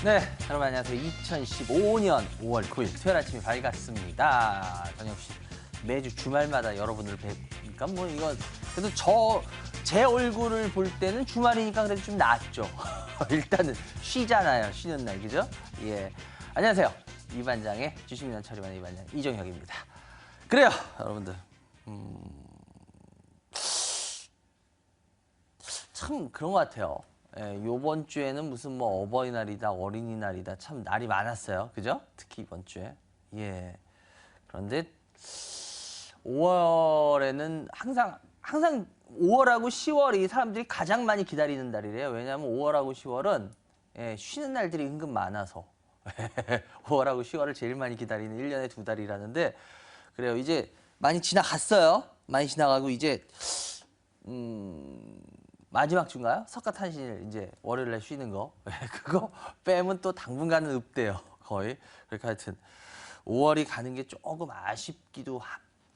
네, 여러분 안녕하세요. 2015년 5월 9일 토요일 아침이 밝았습니다. 정혁 씨, 매주 주말마다 여러분을 뵈니까 뭐 이거 그래도 제 얼굴을 볼 때는 주말이니까 그래도 좀 낫죠. 일단은 쉬잖아요. 쉬는 날, 그죠? 예. 안녕하세요. 이 반장의 주식민원 처리반의 이 반장 이정혁입니다. 그래요, 여러분들. 참 그런 것 같아요. 예, 요번 주에는 무슨 뭐 어버이날이다, 어린이날이다, 참 날이 많았어요. 그죠? 특히 이번 주에. 예. 그런데 5월에는 항상 5월하고 10월이 사람들이 가장 많이 기다리는 달이래요. 왜냐하면 5월하고 10월은 예, 쉬는 날들이 은근 많아서 5월하고 10월을 제일 많이 기다리는 1년에 2달이라는데 그래요. 이제 많이 지나갔어요. 많이 지나가고 이제 마지막 주인가요? 석가탄신일 이제 월요일에 쉬는 거 그거 빼면 또 당분간은 없대요. 거의. 그러니까 하여튼 5월이 가는 게 조금 아쉽기도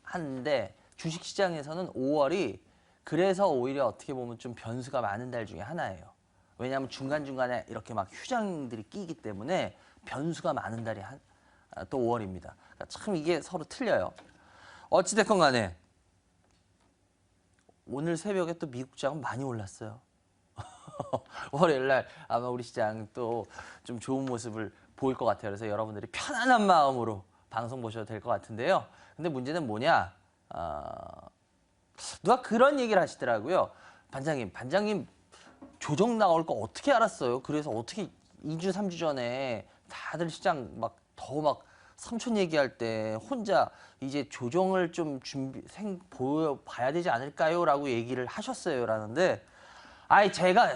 한데 주식시장에서는 5월이 그래서 오히려 어떻게 보면 좀 변수가 많은 달 중에 하나예요. 왜냐하면 중간중간에 이렇게 막 휴장들이 끼기 때문에 변수가 많은 달이 또 5월입니다. 그러니까 참 이게 서로 틀려요. 어찌됐건 간에 오늘 새벽에 또 미국 시장은 많이 올랐어요. 월요일 날 아마 우리 시장 또 좀 좋은 모습을 보일 것 같아요. 그래서 여러분들이 편안한 마음으로 방송 보셔도 될 것 같은데요. 근데 문제는 뭐냐? 누가 그런 얘기를 하시더라고요. 반장님 조정 나올 거 어떻게 알았어요? 그래서 어떻게 2주, 3주 전에 다들 시장 더 삼촌 얘기할 때 혼자 이제 조정을 좀 보여봐야 되지 않을까요? 라고 얘기를 하셨어요. 라는데, 제가,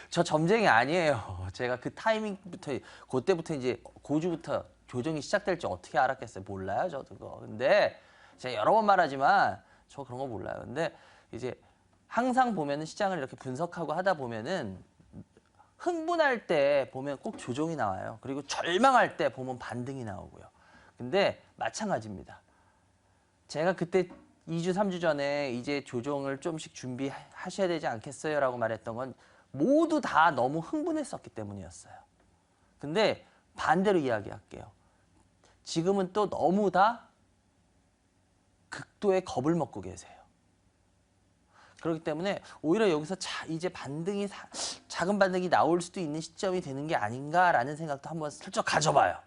저 점쟁이 아니에요. 제가 그 타이밍부터, 그때부터 이제 고주부터 조정이 시작될지 어떻게 알았겠어요? 몰라요, 저도 그거. 근데 제가 여러 번 말하지만 저 그런 거 몰라요. 근데 이제 항상 보면은 시장을 이렇게 분석하고 하다 보면은 흥분할 때 보면 꼭 조정이 나와요. 그리고 절망할 때 보면 반등이 나오고요. 근데 마찬가지입니다. 제가 그때 2주, 3주 전에 이제 조정을 좀씩 준비하셔야 되지 않겠어요? 라고 말했던 건 모두 다 너무 흥분했었기 때문이었어요. 근데 반대로 이야기할게요. 지금은 또 너무 다 극도의 겁을 먹고 계세요. 그렇기 때문에 오히려 여기서 이제 작은 반등이 나올 수도 있는 시점이 되는 게 아닌가라는 생각도 한번 슬쩍 가져봐요.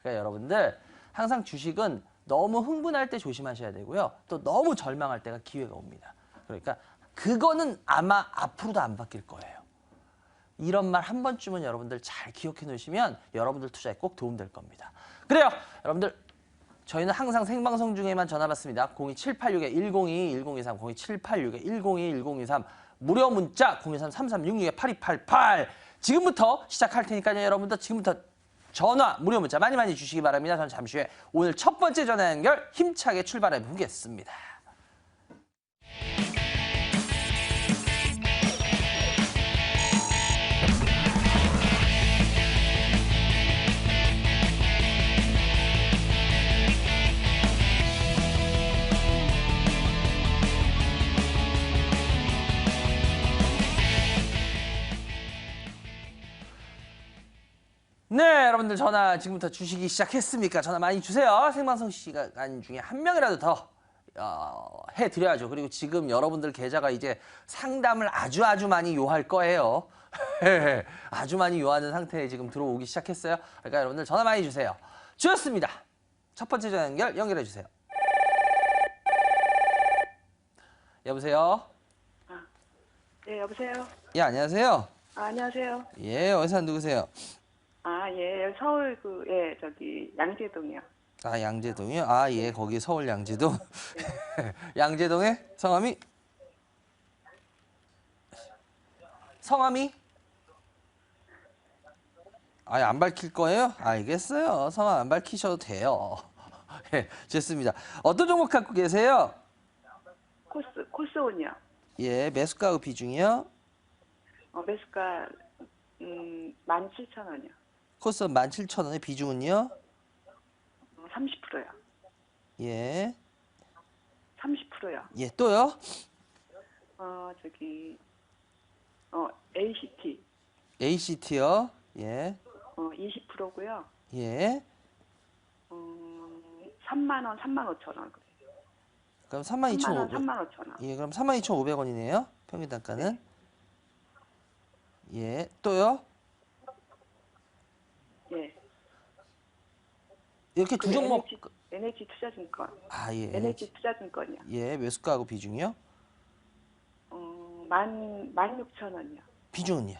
그러니까 여러분들 항상 주식은 너무 흥분할 때 조심하셔야 되고요. 또 너무 절망할 때가 기회가 옵니다. 그러니까 그거는 아마 앞으로도 안 바뀔 거예요. 이런 말 한 번쯤은 여러분들 잘 기억해 놓으시면 여러분들 투자에 꼭 도움될 겁니다. 그래요. 여러분들 저희는 항상 생방송 중에만 전화 받습니다. 02786-102, 1023, 02786-102, 1023 무료 문자 023-3366-8288 지금부터 시작할 테니까요. 여러분들 지금부터 전화 무료 문자 많이 주시기 바랍니다. 저는 잠시 후에 오늘 첫 번째 전화 연결 힘차게 출발해 보겠습니다. 네, 여러분들 전화 지금부터 주시기 시작했습니까? 전화 많이 주세요. 생방송 시간 중에 한 명이라도 더 해드려야죠. 그리고 지금 여러분들 계좌가 이제 상담을 아주 많이 요할 거예요. 아주 많이 요하는 상태에 지금 들어오기 시작했어요. 그러니까 여러분들 전화 많이 주세요. 주셨습니다. 첫 번째 전화 연결해 주세요. 여보세요? 네, 여보세요? 예, 안녕하세요. 안녕하세요. 예, 어디서 누구세요? 예, 서울 양재동이요. 양재동이요? 예, 거기 서울 양재동. 네. 양재동에 성함이? 안 밝힐 거예요? 알겠어요. 성함 안 밝히셔도 돼요. 예, 좋습니다. 어떤 종목 갖고 계세요? 코스온이요. 예, 매수가 비중이요? 매수가 17,000원이요. 코스 17,000원의 비중은요? 30%요. 예. 30%요. 예, 또요? ACT. ACT요? 예. 20%고요. 예. 3만 원, 3만 5천 원. 그럼 3만 원, 32,500. 3만 5천 원. 예, 그럼 32,500원이네요. 평균 단가는. 예. 또요? 예. 이렇게 두 종목. NH 투자증권. 아, 예. NH 투자증권이요. 예, 매수가하고 비중이요? 16,000원이요. 비중은요?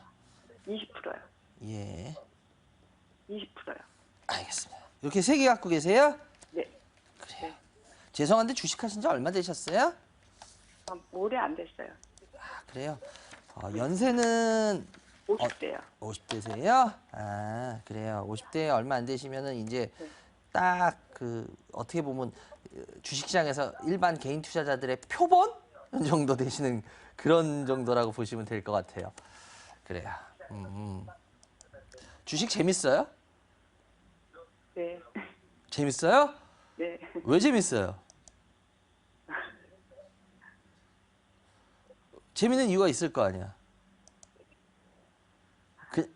20%요. 예. 20%요. 알겠습니다. 이렇게 세 개 갖고 계세요? 네. 그래요. 죄송한데 주식하신 지 얼마 되셨어요? 오래 안 됐어요. 아, 그래요. 연세는 50대요. 50대세요? 아, 그래요. 50대 얼마 안 되시면은 이제 네. 딱 그 어떻게 보면 주식시장에서 일반 개인 투자자들의 표본 정도 되시는 그런 정도라고 보시면 될 것 같아요. 그래요. 주식 재밌어요? 네. 재밌어요? 네. 왜 재밌어요? 재밌는 이유가 있을 거 아니야.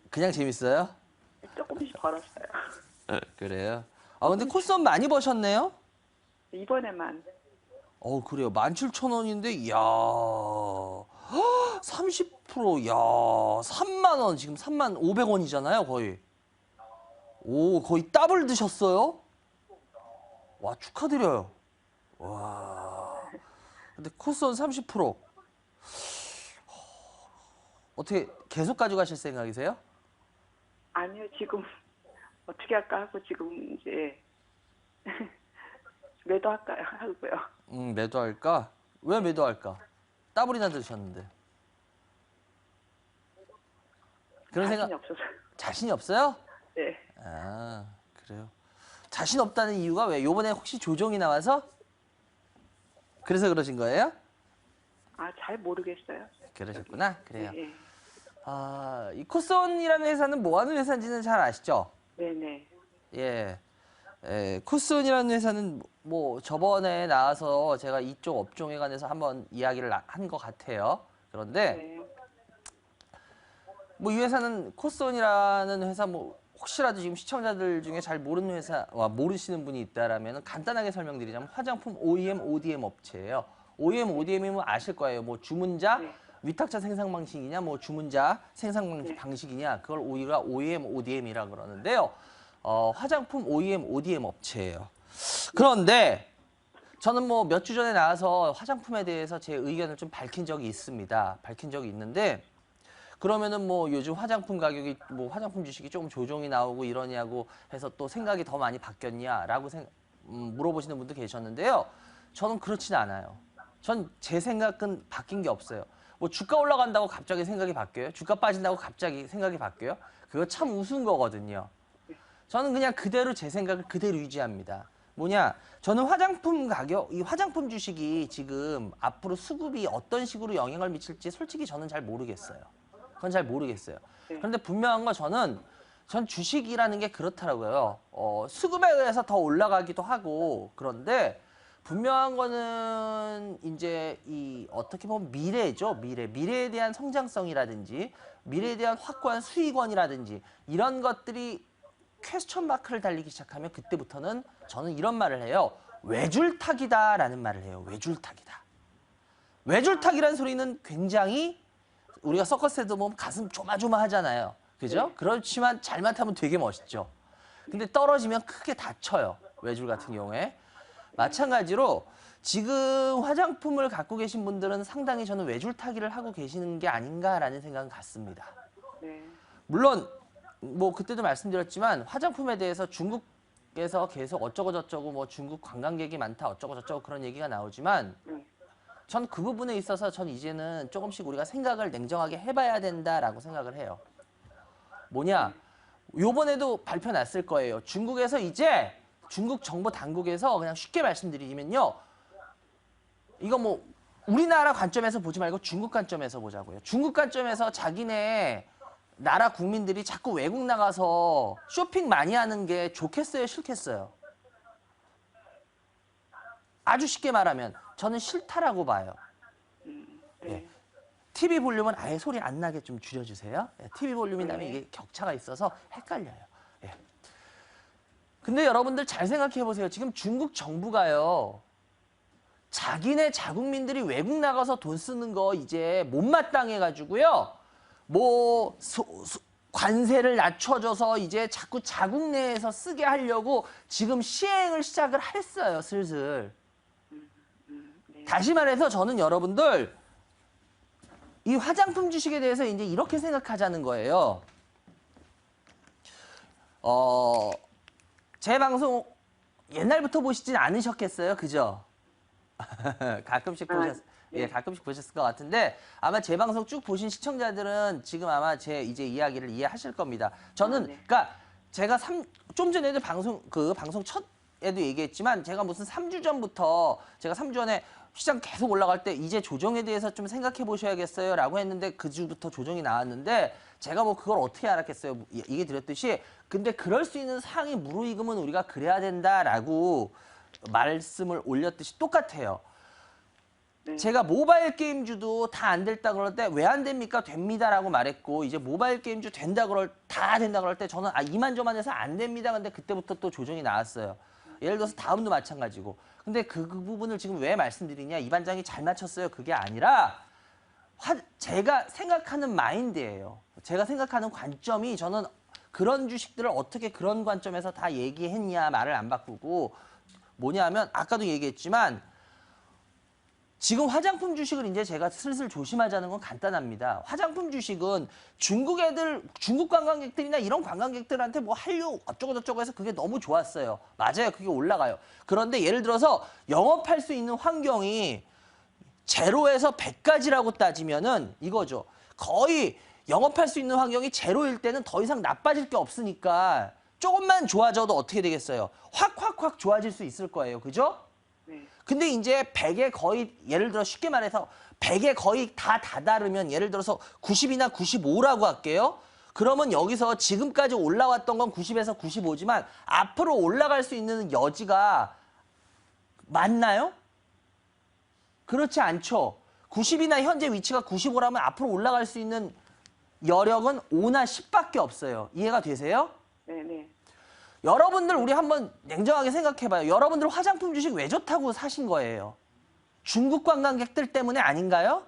그냥 재밌어요? 조금씩 벌었어요. 그래요. 아, 근데 코스원 많이 버셨네요? 이번에만. 그래요. 17,000원인데, 이야. 30%, 야. 3만 원, 지금 3만 500원이잖아요, 거의. 오, 거의 더블 드셨어요? 와, 축하드려요. 와. 근데 코스원 30%. 어떻게 계속 가져가실 생각이세요? 아니요, 지금 어떻게 할까 하고 지금 이제 매도할까요? 하고요. 매도할까? 왜 매도할까? 더블이나 드셨는데. 그런 자신이 생각, 없어서. 자신이 없어요? 네. 아, 그래요. 자신 없다는 이유가 왜? 요번에 혹시 조정이 나와서? 그래서 그러신 거예요? 잘 모르겠어요. 그러셨구나. 그래요. 네, 이 코스온이라는 회사는 뭐 하는 회사인지는 잘 아시죠? 네, 네. 예. 코스온이라는 회사는 뭐 저번에 나와서 제가 이쪽 업종에 관해서 한번 이야기를 한 것 같아요. 그런데 네. 뭐 이 회사는 코스온이라는 회사 뭐 혹시라도 지금 시청자들 중에 잘 모르는 회사와 모르시는 분이 있다라면 간단하게 설명드리자면 화장품 OEM, ODM 업체예요. OEM, ODM이면 아실 거예요. 뭐 주문자, 네. 위탁자 생산 방식이냐, 뭐 주문자 생산 네. 방식이냐, 그걸 우리가 OEM, ODM이라 그러는데요. 화장품 OEM, ODM 업체예요. 그런데 저는 뭐 몇 주 전에 나와서 화장품에 대해서 제 의견을 좀 밝힌 적이 있습니다. 밝힌 적이 있는데 그러면은 뭐 요즘 화장품 가격이 뭐 화장품 주식이 조금 조정이 나오고 이러냐고 해서 또 생각이 더 많이 바뀌었냐라고 물어보시는 분도 계셨는데요. 저는 그렇진 않아요. 전 제 생각은 바뀐 게 없어요. 뭐 주가 올라간다고 갑자기 생각이 바뀌어요? 주가 빠진다고 갑자기 생각이 바뀌어요? 그거 참 우스운 거거든요. 저는 그냥 그대로 제 생각을 그대로 유지합니다. 뭐냐? 저는 화장품 가격, 이 화장품 주식이 지금 앞으로 수급이 어떤 식으로 영향을 미칠지 솔직히 저는 잘 모르겠어요. 그건 잘 모르겠어요. 네. 그런데 분명한 건 전 주식이라는 게 그렇더라고요. 수급에 의해서 더 올라가기도 하고 그런데 분명한 거는 이제 이 어떻게 보면 미래죠. 미래에 대한 성장성이라든지 미래에 대한 확고한 수익원이라든지 이런 것들이 퀘스천 마크를 달리기 시작하면 그때부터는 저는 이런 말을 해요. 외줄타기다라는 말을 해요. 외줄타기다. 외줄타기라는 소리는 굉장히 우리가 서커스에도 보면 가슴 조마조마하잖아요. 그죠? 그렇지만 잘만 타면 되게 멋있죠. 근데 떨어지면 크게 다쳐요. 외줄 같은 경우에. 마찬가지로 지금 화장품을 갖고 계신 분들은 상당히 저는 외줄타기를 하고 계시는 게 아닌가라는 생각은 갖습니다. 네. 물론 뭐 그때도 말씀드렸지만 화장품에 대해서 중국에서 계속 어쩌고 저쩌고 뭐 중국 관광객이 많다 어쩌고 저쩌고 그런 얘기가 나오지만 전 그 부분에 있어서 전 이제는 조금씩 우리가 생각을 냉정하게 해봐야 된다라고 생각을 해요. 뭐냐? 요번에도 발표 났을 거예요. 중국에서 이제 중국 정보 당국에서 그냥 쉽게 말씀드리면요. 이거 뭐 우리나라 관점에서 보지 말고 중국 관점에서 보자고요. 중국 관점에서 자기네 나라 국민들이 자꾸 외국 나가서 쇼핑 많이 하는 게 좋겠어요, 싫겠어요? 아주 쉽게 말하면 저는 싫다라고 봐요. 네. TV 볼륨은 아예 소리 안 나게 좀 줄여주세요. 예, TV 볼륨이 나면 네. 이게 격차가 있어서 헷갈려요. 예. 근데 여러분들 잘 생각해 보세요. 지금 중국 정부가요. 자기네 자국민들이 외국 나가서 돈 쓰는 거 이제 못마땅해 가지고요. 뭐 관세를 낮춰줘서 이제 자꾸 자국 내에서 쓰게 하려고 지금 시행을 시작을 했어요. 슬슬. 네. 다시 말해서 저는 여러분들 이 화장품 주식에 대해서 이제 이렇게 생각하자는 거예요. 제 방송 옛날부터 보시진 않으셨겠어요, 그죠? 가끔씩 네. 가끔씩 보셨을 것 같은데 아마 제 방송 쭉 보신 시청자들은 지금 아마 제 이제 이야기를 이해하실 겁니다. 저는 네. 그러니까 제가 좀 전에도 방송 첫에도 얘기했지만 제가 무슨 3주 전부터 제가 3주 전에 시장 계속 올라갈 때 이제 조정에 대해서 좀 생각해 보셔야겠어요라고 했는데 그 주부터 조정이 나왔는데 제가 뭐 그걸 어떻게 알았겠어요. 얘기 드렸듯이 근데 그럴 수 있는 상황이 무르익으면 우리가 그래야 된다라고 말씀을 올렸듯이 똑같아요. 네. 제가 모바일 게임주도 다 안 됐다 그럴 때 왜 안 됩니까? 됩니다라고 말했고 이제 모바일 게임주 다 된다 그럴 때 저는 이만저만해서 안 됩니다. 근데 그때부터 또 조정이 나왔어요. 예를 들어서 다음도 마찬가지고. 근데 그 부분을 지금 왜 말씀드리냐? 이 반장이 잘 맞췄어요. 그게 아니라 제가 생각하는 마인드예요. 제가 생각하는 관점이 저는 그런 주식들을 어떻게 그런 관점에서 다 얘기했냐 말을 안 바꾸고 뭐냐면 아까도 얘기했지만 지금 화장품 주식을 이제 제가 슬슬 조심하자는 건 간단합니다. 화장품 주식은 중국 관광객들이나 이런 관광객들한테 뭐 한류 어쩌고저쩌고 해서 그게 너무 좋았어요. 맞아요. 그게 올라가요. 그런데 예를 들어서 영업할 수 있는 환경이 제로에서 100까지라고 따지면은 이거죠. 거의 영업할 수 있는 환경이 제로일 때는 더 이상 나빠질 게 없으니까 조금만 좋아져도 어떻게 되겠어요? 확 좋아질 수 있을 거예요. 그죠? 네. 근데 이제 100에 거의 예를 들어 쉽게 말해서 100에 거의 다 다다르면 예를 들어서 90이나 95라고 할게요. 그러면 여기서 지금까지 올라왔던 건 90에서 95지만 앞으로 올라갈 수 있는 여지가 맞나요? 그렇지 않죠. 90이나 현재 위치가 95라면 앞으로 올라갈 수 있는 여력은 5나 10밖에 없어요. 이해가 되세요? 네. 네. 여러분들 우리 한번 냉정하게 생각해봐요. 여러분들 화장품 주식 왜 좋다고 사신 거예요? 중국 관광객들 때문에 아닌가요?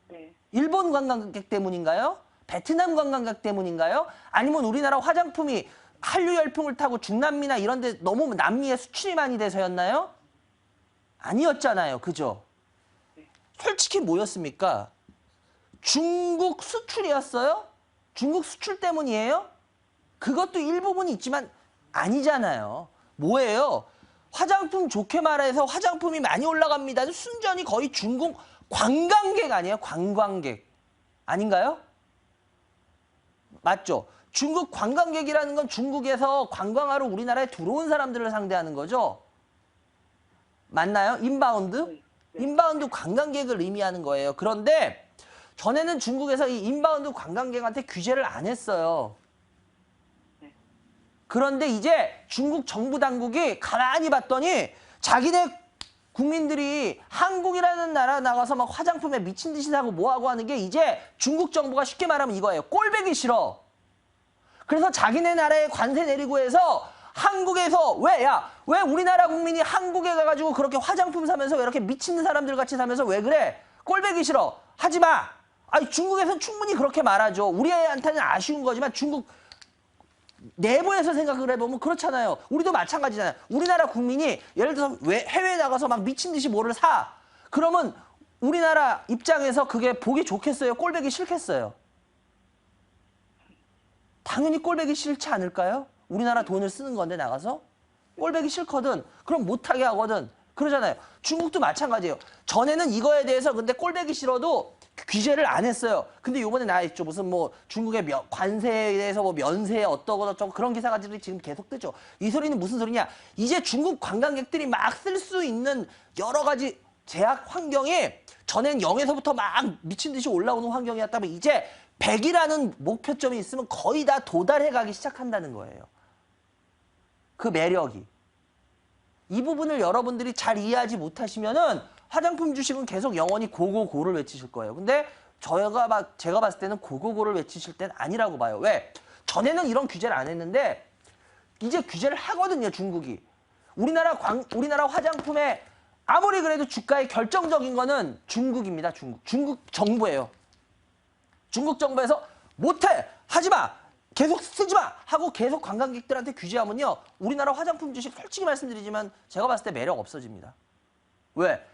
네. 일본 관광객 때문인가요? 베트남 관광객 때문인가요? 아니면 우리나라 화장품이 한류 열풍을 타고 중남미나 이런 데 너무 남미에 수출이 많이 돼서였나요? 아니었잖아요. 그죠? 솔직히 뭐였습니까? 중국 수출이었어요? 중국 수출 때문이에요? 그것도 일부분이 있지만 아니잖아요. 뭐예요? 화장품 좋게 말해서 화장품이 많이 올라갑니다. 순전히 거의 중국 관광객 아니에요? 관광객. 아닌가요? 맞죠? 중국 관광객이라는 건 중국에서 관광하러 우리나라에 들어온 사람들을 상대하는 거죠? 맞나요? 인바운드? 인바운드 관광객을 의미하는 거예요. 그런데 전에는 중국에서 이 인바운드 관광객한테 규제를 안 했어요. 그런데 이제 중국 정부 당국이 가만히 봤더니 자기네 국민들이 한국이라는 나라 나가서 막 화장품에 미친 듯이 사고 뭐하고 하는 게 이제 중국 정부가 쉽게 말하면 이거예요. 꼴배기 싫어. 그래서 자기네 나라에 관세 내리고 해서 한국에서 왜 우리나라 국민이 한국에 가가지고 그렇게 화장품 사면서 왜 이렇게 미친 사람들 같이 사면서 왜 그래? 꼴배기 싫어. 하지 마. 아니 중국에서는 충분히 그렇게 말하죠. 우리한테는 아쉬운 거지만 중국 내부에서 생각을 해보면 그렇잖아요. 우리도 마찬가지잖아요. 우리나라 국민이 예를 들어서 왜 해외에 나가서 막 미친 듯이 뭐를 사. 그러면 우리나라 입장에서 그게 보기 좋겠어요? 꼴배기 싫겠어요? 당연히 꼴배기 싫지 않을까요? 우리나라 돈을 쓰는 건데 나가서? 꼴배기 싫거든. 그럼 못하게 하거든. 그러잖아요. 중국도 마찬가지예요. 전에는 이거에 대해서 근데 꼴배기 싫어도 규제를 안 했어요. 근데 요번에 나와있죠. 무슨 뭐 중국의 관세에 대해서 뭐 면세 어떠고 그런 기사가들이 지금 계속 뜨죠. 이 소리는 무슨 소리냐. 이제 중국 관광객들이 막 쓸 수 있는 여러 가지 제약 환경이 전엔 0에서부터 막 미친 듯이 올라오는 환경이었다면 이제 100이라는 목표점이 있으면 거의 다 도달해 가기 시작한다는 거예요. 그 매력이. 이 부분을 여러분들이 잘 이해하지 못하시면은 화장품 주식은 계속 영원히 고고고를 외치실 거예요. 근데 제가 봤을 때는 고고고를 외치실 땐 아니라고 봐요. 왜? 전에는 이런 규제를 안 했는데 이제 규제를 하거든요, 중국이. 우리나라 화장품의 아무리 그래도 주가의 결정적인 거는 중국입니다. 중국 정부예요. 중국 정부에서 못해! 하지마! 계속 쓰지마! 하고 계속 관광객들한테 규제하면요. 우리나라 화장품 주식 솔직히 말씀드리지만 제가 봤을 때 매력 없어집니다. 왜?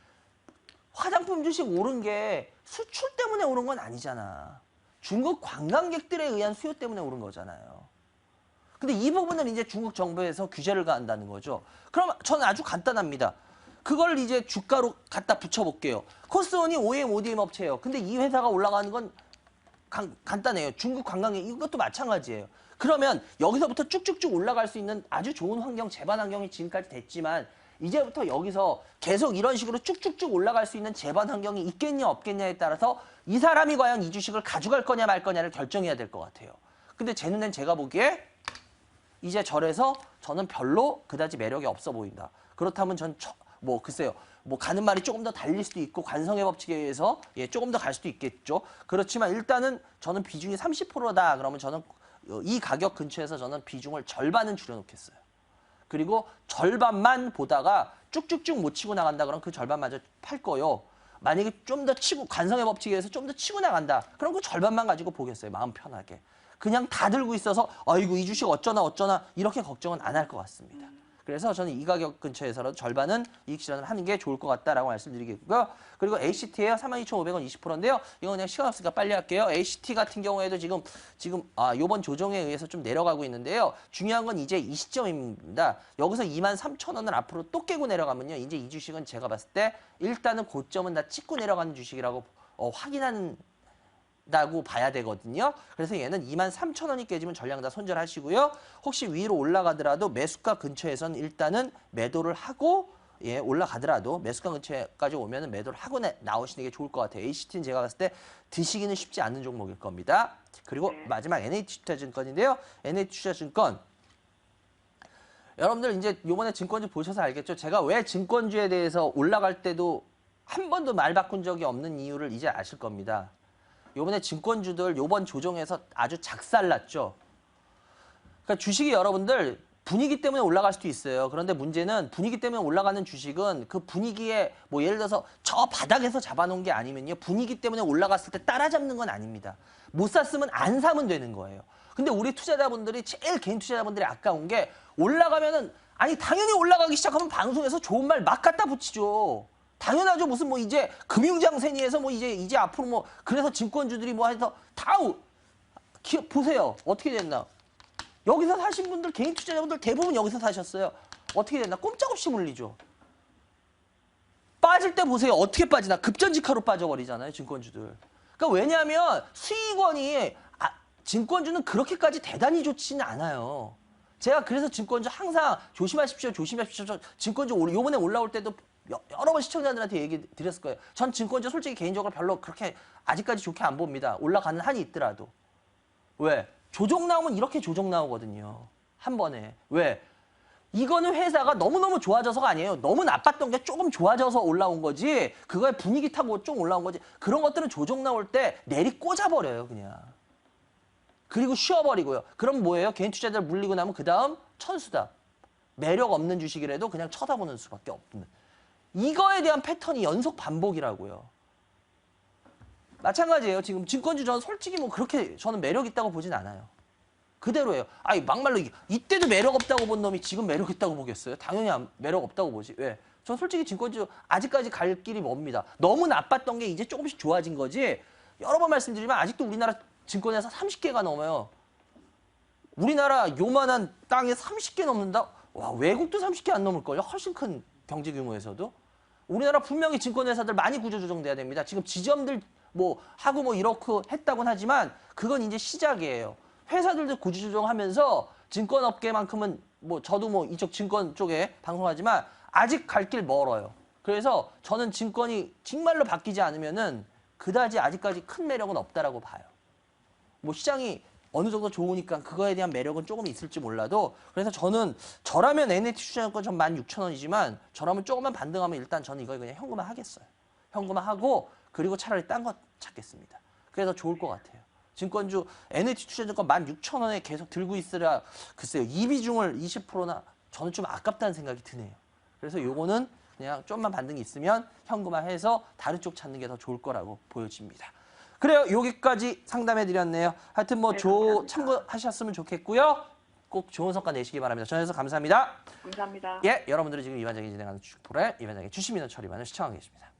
화장품 주식 오른 게 수출 때문에 오른 건 아니잖아. 중국 관광객들에 의한 수요 때문에 오른 거잖아요. 근데 이 부분을 이제 중국 정부에서 규제를 가한다는 거죠. 그럼 저는 아주 간단합니다. 그걸 이제 주가로 갖다 붙여볼게요. 코스온이 OEM, ODM 업체예요. 근데 이 회사가 올라가는 건 간단해요. 중국 관광객 이것도 마찬가지예요. 그러면 여기서부터 쭉쭉쭉 올라갈 수 있는 아주 좋은 환경, 제반 환경이 지금까지 됐지만 이제부터 여기서 계속 이런 식으로 쭉쭉쭉 올라갈 수 있는 제반 환경이 있겠냐 없겠냐에 따라서 이 사람이 과연 이 주식을 가져갈 거냐 말 거냐를 결정해야 될 것 같아요. 근데 제 눈엔 제가 보기에 이제 저래서 저는 별로 그다지 매력이 없어 보인다. 그렇다면 전 글쎄요. 가는 말이 조금 더 달릴 수도 있고 관성의 법칙에 의해서 조금 더 갈 수도 있겠죠. 그렇지만 일단은 저는 비중이 30%다. 그러면 저는 이 가격 근처에서 저는 비중을 절반은 줄여놓겠어요. 그리고 절반만 보다가 쭉쭉쭉 못 치고 나간다. 그럼 그 절반마저 팔 거요. 만약에 좀 더 치고 관성의 법칙에 의해서 좀 더 치고 나간다. 그럼 그 절반만 가지고 보겠어요. 마음 편하게. 그냥 다 들고 있어서 아이고 이 주식 어쩌나 이렇게 걱정은 안 할 것 같습니다. 그래서 저는 이 가격 근처에서라도 절반은 이익 실현을 하는 게 좋을 것 같다라고 말씀드리겠고요. 그리고 HT예요. 42,500원 20%인데요. 이건 그냥 시간 없으니까 빨리 할게요. HT 같은 경우에도 지금 요번 조정에 의해서 좀 내려가고 있는데요. 중요한 건 이제 이 시점입니다. 여기서 23,000원을 앞으로 또 깨고 내려가면요. 이제 이 주식은 제가 봤을 때 일단은 고점은 다 찍고 내려가는 주식이라고 확인하는 다고 봐야 되거든요. 그래서 얘는 23,000원이 깨지면 전량 다 손절하시고요. 혹시 위로 올라가더라도 매수가 근처에서는 일단은 매도를 하고 올라가더라도 매수가 근처까지 오면은 매도를 하고 나오시는 게 좋을 것 같아요. HT는 제가 봤을 때 드시기는 쉽지 않은 종목일 겁니다. 그리고 마지막 NH투자증권인데요. NH투자증권 여러분들 이제 요번에 증권주 보셔서 알겠죠? 제가 왜 증권주에 대해서 올라갈 때도 한 번도 말 바꾼 적이 없는 이유를 이제 아실 겁니다. 요번에 증권주들 요번 조정에서 아주 작살났죠. 그러니까 주식이 여러분들 분위기 때문에 올라갈 수도 있어요. 그런데 문제는 분위기 때문에 올라가는 주식은 그 분위기에 예를 들어서 저 바닥에서 잡아놓은 게 아니면요. 분위기 때문에 올라갔을 때 따라잡는 건 아닙니다. 못 샀으면 안 사면 되는 거예요. 근데 우리 투자자분들이 제일 개인 투자자분들이 아까운 게 올라가면은 당연히 올라가기 시작하면 방송에서 좋은 말 막 갖다 붙이죠. 당연하죠. 무슨 이제 금융장센이에서 이제 앞으로 그래서 증권주들이 해서 보세요. 어떻게 됐나. 여기서 사신 분들 개인 투자자분들 대부분 여기서 사셨어요. 어떻게 됐나. 꼼짝없이 물리죠. 빠질 때 보세요. 어떻게 빠지나. 급전직하로 빠져버리잖아요. 증권주들. 그러니까 왜냐하면 수익원이 증권주는 그렇게까지 대단히 좋지는 않아요. 제가 그래서 증권주 항상 조심하십시오. 증권주 요번에 올라올 때도 여러 번 시청자들한테 얘기 드렸을 거예요. 전 증권주 솔직히 개인적으로 별로 그렇게 아직까지 좋게 안 봅니다. 올라가는 한이 있더라도. 왜? 조정 나오면 이렇게 조정 나오거든요. 한 번에. 왜? 이거는 회사가 너무너무 좋아져서가 아니에요. 너무 나빴던 게 조금 좋아져서 올라온 거지. 그거에 분위기 타고 좀 올라온 거지. 그런 것들은 조정 나올 때 내리 꽂아버려요. 그냥. 그리고 쉬어버리고요. 그럼 뭐예요? 개인 투자자들 물리고 나면 그 다음 천수다. 매력 없는 주식이라도 그냥 쳐다보는 수밖에 없는. 이거에 대한 패턴이 연속 반복이라고요. 마찬가지예요. 지금 증권주 저는 솔직히 그렇게 저는 매력 있다고 보진 않아요. 그대로예요. 막말로 이때도 매력 없다고 본 놈이 지금 매력 있다고 보겠어요? 당연히 매력 없다고 보지. 왜? 전 솔직히 증권주 아직까지 갈 길이 멉니다. 너무 나빴던 게 이제 조금씩 좋아진 거지. 여러 번 말씀드리면 아직도 우리나라 증권회사 30개가 넘어요. 우리나라 요만한 땅에 30개 넘는다? 와, 외국도 30개 안 넘을걸요? 훨씬 큰 경제 규모에서도. 우리나라 분명히 증권회사들 많이 구조조정돼야 됩니다. 지금 지점들 하고 이렇게 했다고는 하지만 그건 이제 시작이에요. 회사들도 구조조정하면서 증권업계만큼은 저도 이쪽 증권 쪽에 방송하지만 아직 갈 길 멀어요. 그래서 저는 증권이 정말로 바뀌지 않으면은 그다지 아직까지 큰 매력은 없다라고 봐요. 시장이 어느 정도 좋으니까 그거에 대한 매력은 조금 있을지 몰라도 그래서 저라면 NH투자증권 전 16,000원이지만 저라면 조금만 반등하면 일단 저는 이거 그냥 현금화 하겠어요. 현금화 하고 그리고 차라리 딴 거 찾겠습니다. 그래서 좋을 것 같아요. 증권주 NH투자증권 16,000원에 계속 들고 있으라 글쎄요. 이비중을 20%나 저는 좀 아깝다는 생각이 드네요. 그래서 요거는 그냥 좀만 반등이 있으면 현금화해서 다른 쪽 찾는 게 더 좋을 거라고 보여집니다. 그래요. 여기까지 상담해 드렸네요. 하여튼 뭐 네, 감사합니다. 참고하셨으면 좋겠고요. 꼭 좋은 성과 내시기 바랍니다. 전해서 감사합니다. 감사합니다. 예, 여러분들은 지금 이반장이 진행하는 주식 프로그램 이반장의 주식 민원 처리반을 시청하고 계십니다.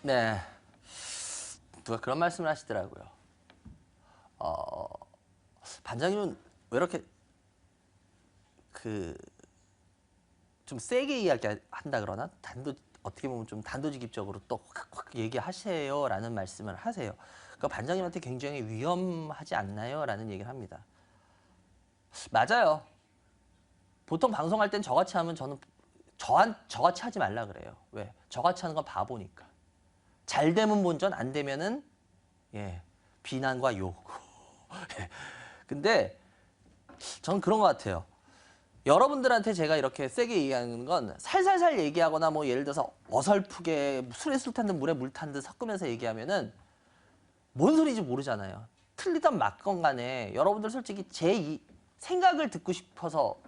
네, 누가 그런 말씀을 하시더라고요. 반장님은 왜 이렇게 좀 세게 이야기한다 그러나 어떻게 보면 좀 단도직입적으로 또 확 얘기하세요라는 말씀을 하세요. 그러니까 반장님한테 굉장히 위험하지 않나요?라는 얘기를 합니다. 맞아요. 보통 방송할 땐 저같이 하면 저는 저같이 하지 말라 그래요. 왜? 저같이 하는 건 바보니까. 잘 되면 본전, 안 되면은 비난과 욕. 근데 저는 그런 것 같아요. 여러분들한테 제가 이렇게 세게 얘기하는 건 살살살 얘기하거나 뭐 예를 들어서 어설프게 술에 술 탄 듯 물에 물 탄 듯 섞으면서 얘기하면은 뭔 소리인지 모르잖아요. 틀리던 맞건 간에 여러분들 솔직히 제 생각을 듣고 싶어서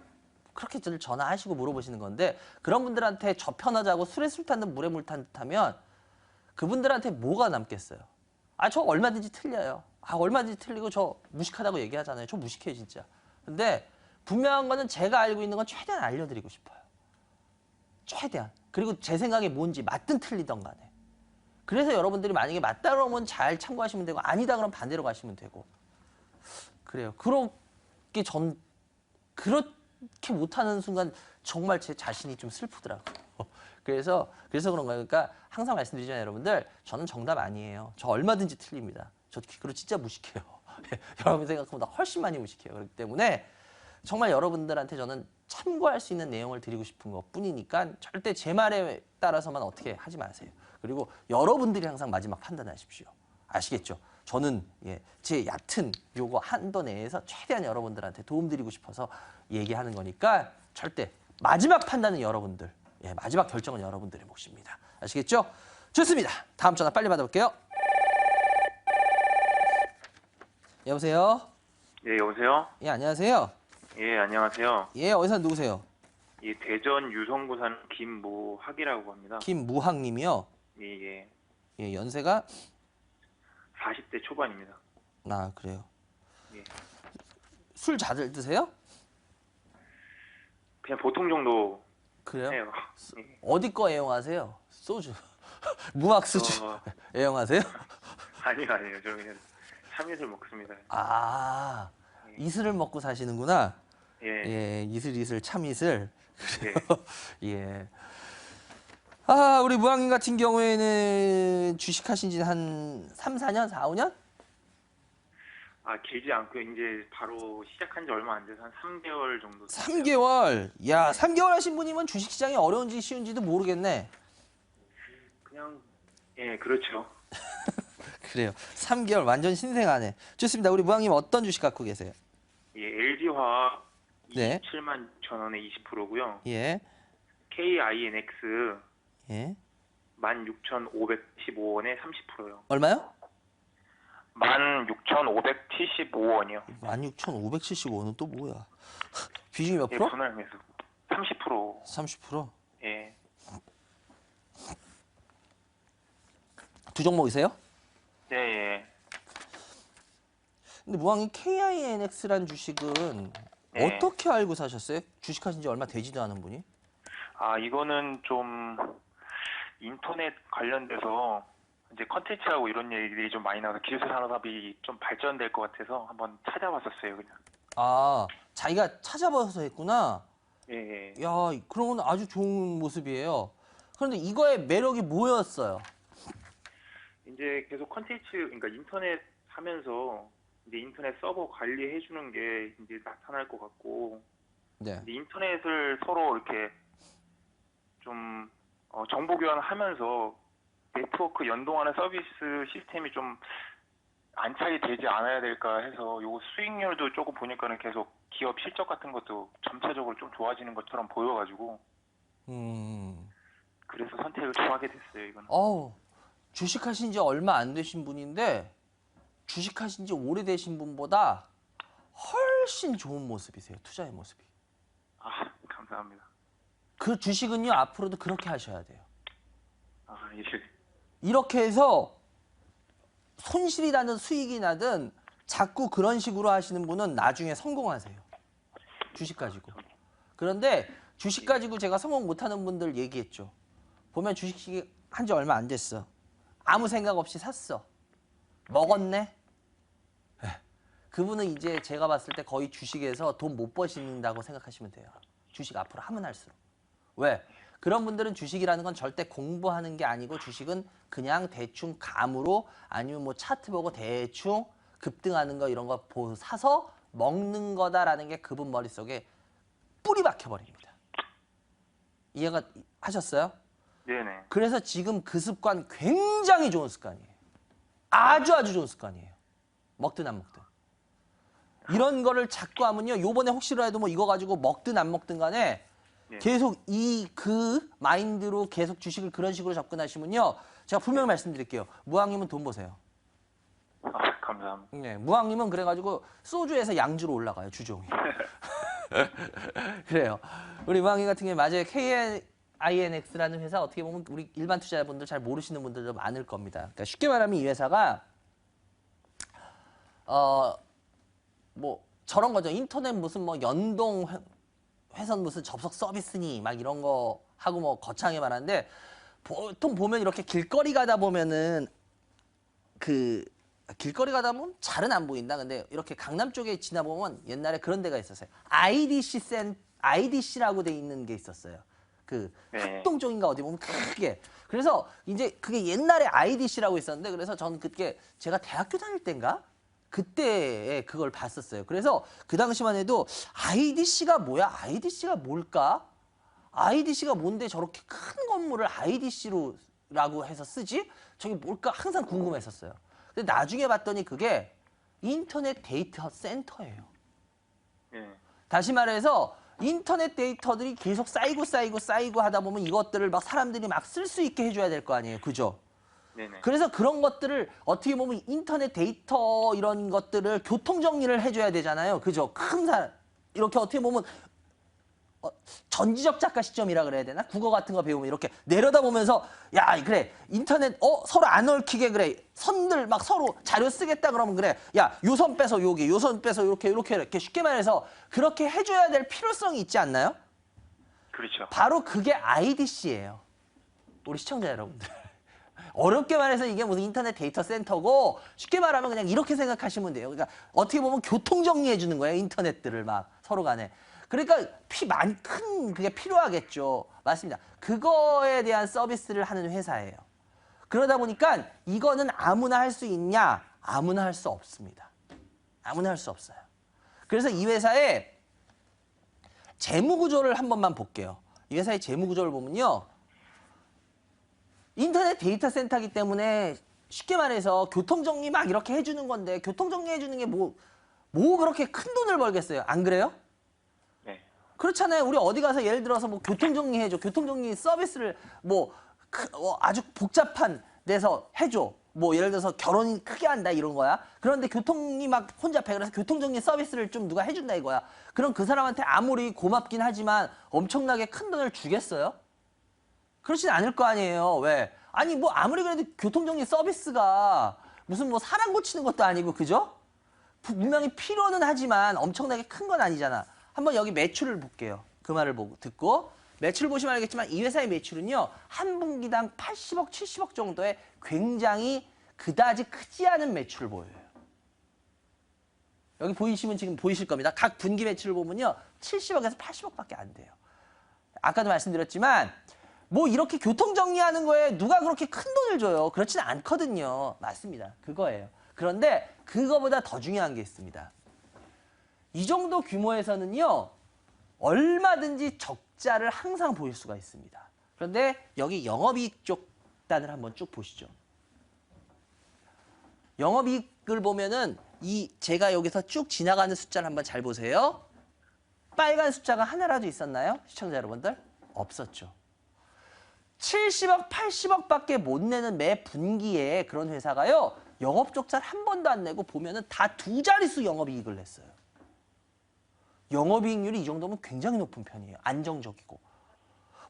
그렇게 저를 전화하시고 물어보시는 건데 그런 분들한테 저 편하자고 술에 술 탄 듯 물에 물 탄 듯 하면 그분들한테 뭐가 남겠어요? 아, 저 얼마든지 틀려요. 아, 얼마든지 틀리고 저 무식하다고 얘기하잖아요. 저 무식해요, 진짜. 근데 분명한 거는 제가 알고 있는 건 최대한 알려드리고 싶어요. 최대한. 그리고 제 생각이 뭔지 맞든 틀리든 간에. 그래서 여러분들이 만약에 맞다 그러면 잘 참고하시면 되고 아니다 그러면 반대로 가시면 되고. 그래요. 그렇게 못하는 순간 정말 제 자신이 좀 슬프더라고요. 그래서 그런 거예요. 그러니까 항상 말씀드리잖아요, 여러분들. 저는 정답 아니에요. 저 얼마든지 틀립니다. 저 그리고 진짜 무식해요. 여러분 생각보다 훨씬 많이 무식해요. 그렇기 때문에 정말 여러분들한테 저는 참고할 수 있는 내용을 드리고 싶은 것 뿐이니까 절대 제 말에 따라서만 어떻게 하지 마세요. 그리고 여러분들이 항상 마지막 판단하십시오. 아시겠죠? 저는 제 얕은 요거 한도 내에서 최대한 여러분들한테 도움드리고 싶어서 얘기하는 거니까 절대 마지막 판단은 여러분들, 마지막 결정은 여러분들의 몫입니다. 아시겠죠? 좋습니다. 다음 전화 빨리 받아볼게요. 여보세요? 예, 여보세요? 예, 안녕하세요. 예, 안녕하세요. 예, 어디서 누구세요? 예, 대전 유성구 사는 김모학이라고 합니다. 김무학님이요. 예, 예. 예, 연세가 40대 초반입니다. 아, 그래요. 예. 술 자주 드세요? 그냥 보통 정도 그래요? 해요. 예. 어디 거 애용하세요? 소주. 무학 수주 애용하세요? 아니요. 저 그냥 참이슬 먹습니다. 아, 이슬을 먹고 사시는구나. 예. 예, 이슬 참이슬. 예. 예. 아, 우리 무학님 같은 경우에는 주식하신 지 한 3, 4년, 4, 5년? 아, 길지 않고요. 이제 바로 시작한 지 얼마 안 돼서 한 3개월 정도. 3개월. 야, 3개월 하신 분이면 주식시장이 어려운지 쉬운지도 모르겠네. 그냥 예, 그렇죠. 그래요. 3개월 완전 신생아네. 좋습니다. 우리 무학님 어떤 주식 갖고 계세요? 예, LG화학 네. 27만 1,000원에 20%고요. 예. KINX 예. 16,575원에 30%요. 얼마요? 16,575원이요. 16,575원은 또 뭐야? 비중이 몇 예, 프로? 분할매수 30%. 30%? 예. 두 종목이세요? 네, 예. 근데 무항이 KINX란 주식은 네. 어떻게 알고 사셨어요? 주식하신 지 얼마 되지도 않은 분이? 아, 이거는 좀 인터넷 관련돼서 이제 컨텐츠하고 이런 얘기들이 좀 많이 나와서 기술 산업이 좀 발전될 것 같아서 한번 찾아봤었어요, 그냥. 아, 자기가 찾아봐서 했구나. 예, 예. 야, 그런 건 아주 좋은 모습이에요. 그런데 이거의 매력이 뭐였어요? 이제 이제 계속 컨텐츠, 그러니까 인터넷 하면서 이제 인터넷 서버 관리해 주는 게 이제 나타날 것 같고, 네. 이제 인터넷을 서로 이렇게 좀 정보 교환하면서 네트워크 연동하는 서비스 시스템이 좀 안착이 되지 않아야 될까 해서 요 수익률도 조금 보니까는 계속 기업 실적 같은 것도 점차적으로 좀 좋아지는 것처럼 보여가지고 그래서 선택을 좀 하게 됐어요, 이거는. 주식하신 지 얼마 안 되신 분인데 주식하신 지 오래되신 분보다 훨씬 좋은 모습이세요. 투자의 모습이. 아, 감사합니다. 그 주식은요, 앞으로도 그렇게 하셔야 돼요. 아, 예. 이렇게 해서 손실이 나든 수익이 나든 자꾸 그런 식으로 하시는 분은 나중에 성공하세요. 주식 가지고. 그런데 주식 가지고 제가 성공 못하는 분들 얘기했죠. 보면 주식 한 지 얼마 안 됐어. 아무 생각 없이 샀어. 먹었네? 그분은 이제 제가 봤을 때 거의 주식에서 돈 못 버신다고 생각하시면 돼요. 주식 앞으로 하면 할수록. 왜? 그런 분들은 주식이라는 건 절대 공부하는 게 아니고 주식은 그냥 대충 감으로 아니면 뭐 차트 보고 대충 급등하는 거 이런 거 사서 먹는 거다라는 게 그분 머릿속에 뿌리 박혀버립니다. 이해가 하셨어요? 네네. 그래서 지금 그 습관 굉장히 좋은 습관이에요. 아주 좋은 습관이에요. 먹든 안 먹든. 이런 거를 자꾸 하면요. 요번에 혹시라도 뭐 이거 가지고 먹든 안 먹든 간에 네. 계속 그 마인드로 계속 주식을 그런 식으로 접근하시면요. 제가 분명히 말씀드릴게요. 무왕님은 돈 버세요. 아, 감사합니다. 네, 무왕님은 그래가지고 소주에서 양주로 올라가요. 주종이. 그래요. 우리 무왕님 같은 경우에 맞아요. KINX라는 회사 어떻게 보면 우리 일반 투자자분들 잘 모르시는 분들도 많을 겁니다. 그러니까 쉽게 말하면 이 회사가 뭐 저런 거죠. 인터넷 무슨 뭐 연동 회선 무슨 접속 서비스니 막 이런 거 하고 뭐 거창하게 말하는데 보통 보면 이렇게 길거리 가다 보면은 길거리 가다 보면 잘은 안 보인다. 근데 이렇게 강남 쪽에 지나보면 옛날에 그런 데가 있었어요. IDC라고 돼 있는 게 있었어요. 네. 학동 쪽인가 어디 보면 크게. 그래서 이제 그게 옛날에 IDC라고 있었는데 그래서 저는 그때 제가 대학교 다닐 때인가? 그때 그걸 봤었어요. 그래서 그 당시만 해도 IDC가 뭐야? IDC가 뭘까? IDC가 뭔데 저렇게 큰 건물을 IDC라고 해서 쓰지? 저게 뭘까? 항상 궁금했었어요. 근데 나중에 봤더니 그게 인터넷 데이터 센터예요. 네. 다시 말해서 인터넷 데이터들이 계속 쌓이고 하다 보면 이것들을 막 사람들이 막 쓸 수 있게 해줘야 될 거 아니에요. 그죠? 네네. 그래서 그런 것들을 어떻게 보면 인터넷 데이터 이런 것들을 교통 정리를 해줘야 되잖아요. 그죠? 큰 사람 이렇게 어떻게 보면 전지적 작가 시점이라 그래야 되나? 국어 같은 거 배우면 이렇게 내려다보면서 야 그래 인터넷 서로 안 얽히게 그래 선들 막 서로 자료 쓰겠다 그러면 그래 야 요 선 빼서 여기 요 선 빼서 이렇게 쉽게 말해서 그렇게 해줘야 될 필요성이 있지 않나요? 그렇죠. 바로 그게 IDC예요. 우리 시청자 여러분들. 어렵게 말해서 이게 무슨 인터넷 데이터 센터고 쉽게 말하면 그냥 이렇게 생각하시면 돼요. 그러니까 어떻게 보면 교통 정리해 주는 거예요. 인터넷들을 막 서로 간에. 그러니까 큰 그게 필요하겠죠. 맞습니다. 그거에 대한 서비스를 하는 회사예요. 그러다 보니까 이거는 아무나 할 수 있냐? 아무나 할 수 없습니다. 아무나 할 수 없어요. 그래서 이 회사의 재무 구조를 한 번만 볼게요. 이 회사의 재무 구조를 보면요. 인터넷 데이터 센터이기 때문에 쉽게 말해서 교통정리 막 이렇게 해주는 건데 교통정리 해주는 게 뭐 그렇게 큰 돈을 벌겠어요. 안 그래요? 네. 그렇잖아요. 우리 어디 가서 예를 들어서 뭐 교통정리 해줘. 교통정리 서비스를 아주 복잡한 데서 해줘. 뭐 예를 들어서 결혼이 크게 한다 이런 거야. 그런데 교통이 막 혼잡해. 그래서 교통정리 서비스를 좀 누가 해준다 이거야. 그럼 그 사람한테 아무리 고맙긴 하지만 엄청나게 큰 돈을 주겠어요? 그렇진 않을 거 아니에요. 왜? 아니 뭐 아무리 그래도 교통정리 서비스가 무슨 뭐 사람 고치는 것도 아니고 그죠? 분명히 필요는 하지만 엄청나게 큰 건 아니잖아. 한번 여기 매출을 볼게요. 그 말을 듣고 매출 보시면 알겠지만 이 회사의 매출은요. 한 분기당 80억, 70억 정도의 굉장히 그다지 크지 않은 매출을 보여요. 여기 보이시면 지금 보이실 겁니다. 각 분기 매출을 보면요. 70억에서 80억밖에 안 돼요. 아까도 말씀드렸지만 뭐 이렇게 교통 정리하는 거에 누가 그렇게 큰 돈을 줘요? 그렇지는 않거든요. 맞습니다. 그거예요. 그런데 그거보다 더 중요한 게 있습니다. 이 정도 규모에서는요. 얼마든지 적자를 항상 보일 수가 있습니다. 그런데 여기 영업이익 쪽 단을 한번 쭉 보시죠. 영업이익을 보면은 제가 여기서 쭉 지나가는 숫자를 한번 잘 보세요. 빨간 숫자가 하나라도 있었나요? 시청자 여러분들? 없었죠. 70억, 80억밖에 못 내는 매 분기에 그런 회사가요. 영업 적자를 한 번도 안 내고 보면은 다 두 자릿수 영업이익을 냈어요. 영업이익률이 이 정도면 굉장히 높은 편이에요. 안정적이고.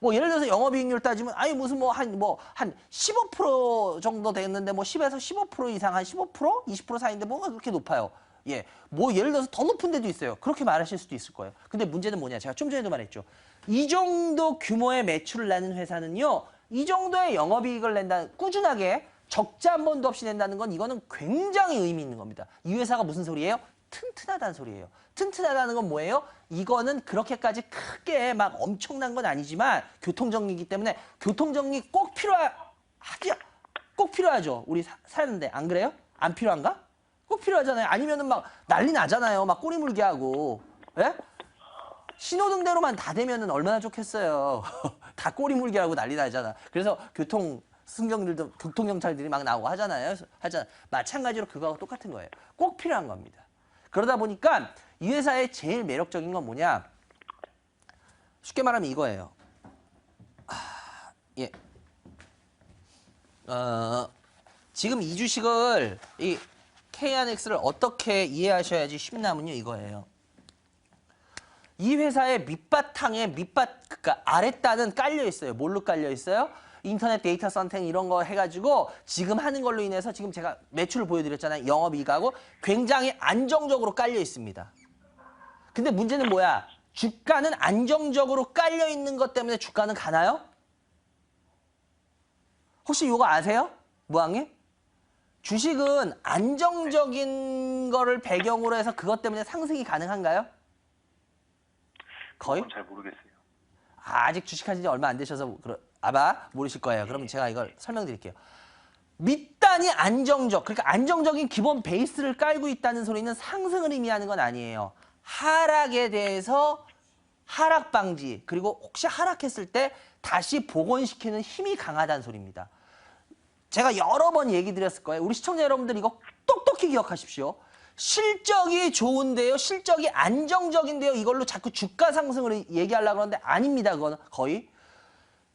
뭐 예를 들어서 영업이익률 따지면 아니 무슨 한 15% 정도 됐는데 뭐 10에서 15% 이상 한 15%, 20% 사이인데 뭐가 그렇게 높아요. 예. 뭐 예를 들어서 더 높은 데도 있어요. 그렇게 말하실 수도 있을 거예요. 근데 문제는 뭐냐? 제가 좀 전에도 말했죠. 이 정도 규모의 매출을 내는 회사는요. 이 정도의 영업이익을 낸다, 꾸준하게 적자 한 번도 없이 낸다는 건 이거는 굉장히 의미 있는 겁니다. 이 회사가 무슨 소리예요? 튼튼하다는 소리예요. 튼튼하다는 건 뭐예요? 이거는 그렇게까지 크게 막 엄청난 건 아니지만 교통정리이기 때문에 교통정리 꼭 필요하죠. 우리 사는데 안 그래요? 안 필요한가? 꼭 필요하잖아요. 아니면은 막 난리 나잖아요. 막 꼬리 물게 하고. 예? 신호등대로만 다 되면은 얼마나 좋겠어요. 다 꼬리 물게 하고 난리 나잖아. 그래서 교통경찰들이 막 나오고 하잖아요. 마찬가지로 그거하고 똑같은 거예요. 꼭 필요한 겁니다. 그러다 보니까 이 회사의 제일 매력적인 건 뭐냐? 쉽게 말하면 이거예요. 예. 지금 이 주식을 이 KNX를 어떻게 이해하셔야지 쉽냐면요 이거예요. 이 회사의 밑바탕에 그러니까 아랫단은 깔려 있어요. 뭘로 깔려 있어요? 인터넷 데이터 센터 이런 거 해가지고 지금 하는 걸로 인해서 지금 제가 매출을 보여드렸잖아요. 영업이익하고 굉장히 안정적으로 깔려 있습니다. 근데 문제는 뭐야? 주가는 안정적으로 깔려 있는 것 때문에 주가는 가나요? 혹시 이거 아세요? 무항님? 주식은 안정적인 거를 배경으로 해서 그것 때문에 상승이 가능한가요? 거의? 잘 모르겠어요. 아직 주식하신 지 얼마 안 되셔서 아마 모르실 거예요. 그러면 제가 이걸 설명드릴게요. 밑단이 그러니까 안정적인 기본 베이스를 깔고 있다는 소리는 상승을 의미하는 건 아니에요. 하락에 대해서 하락 방지, 그리고 혹시 하락했을 때 다시 복원시키는 힘이 강하다는 소리입니다. 제가 여러 번 얘기 드렸을 거예요. 우리 시청자 여러분들 이거 똑똑히 기억하십시오. 실적이 좋은데요. 실적이 안정적인데요. 이걸로 자꾸 주가 상승을 얘기하려고 그러는데 아닙니다. 그거는 거의.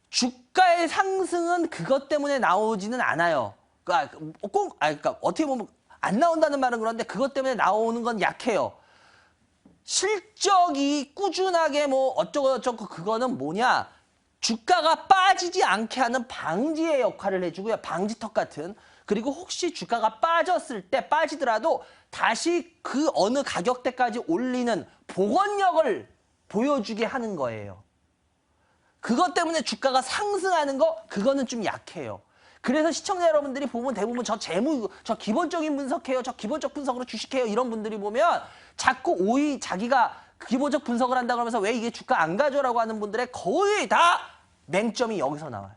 주가의 상승은 그것 때문에 나오지는 않아요. 그러니까 어떻게 보면 안 나온다는 말은 그런데 그것 때문에 나오는 건 약해요. 실적이 꾸준하게 뭐 어쩌고 그거는 뭐냐? 주가가 빠지지 않게 하는 방지의 역할을 해주고요. 방지턱 같은. 그리고 혹시 주가가 빠졌을 때 빠지더라도 다시 그 어느 가격대까지 올리는 복원력을 보여주게 하는 거예요. 그것 때문에 주가가 상승하는 거 그거는 좀 약해요. 그래서 시청자 여러분들이 보면 대부분 저 기본적인 분석해요. 저 기본적 분석으로 주식해요. 이런 분들이 보면 자꾸 자기가 기본적 분석을 한다 그러면서 왜 이게 주가 안 가져라고 하는 분들의 거의 다 맹점이 여기서 나와요.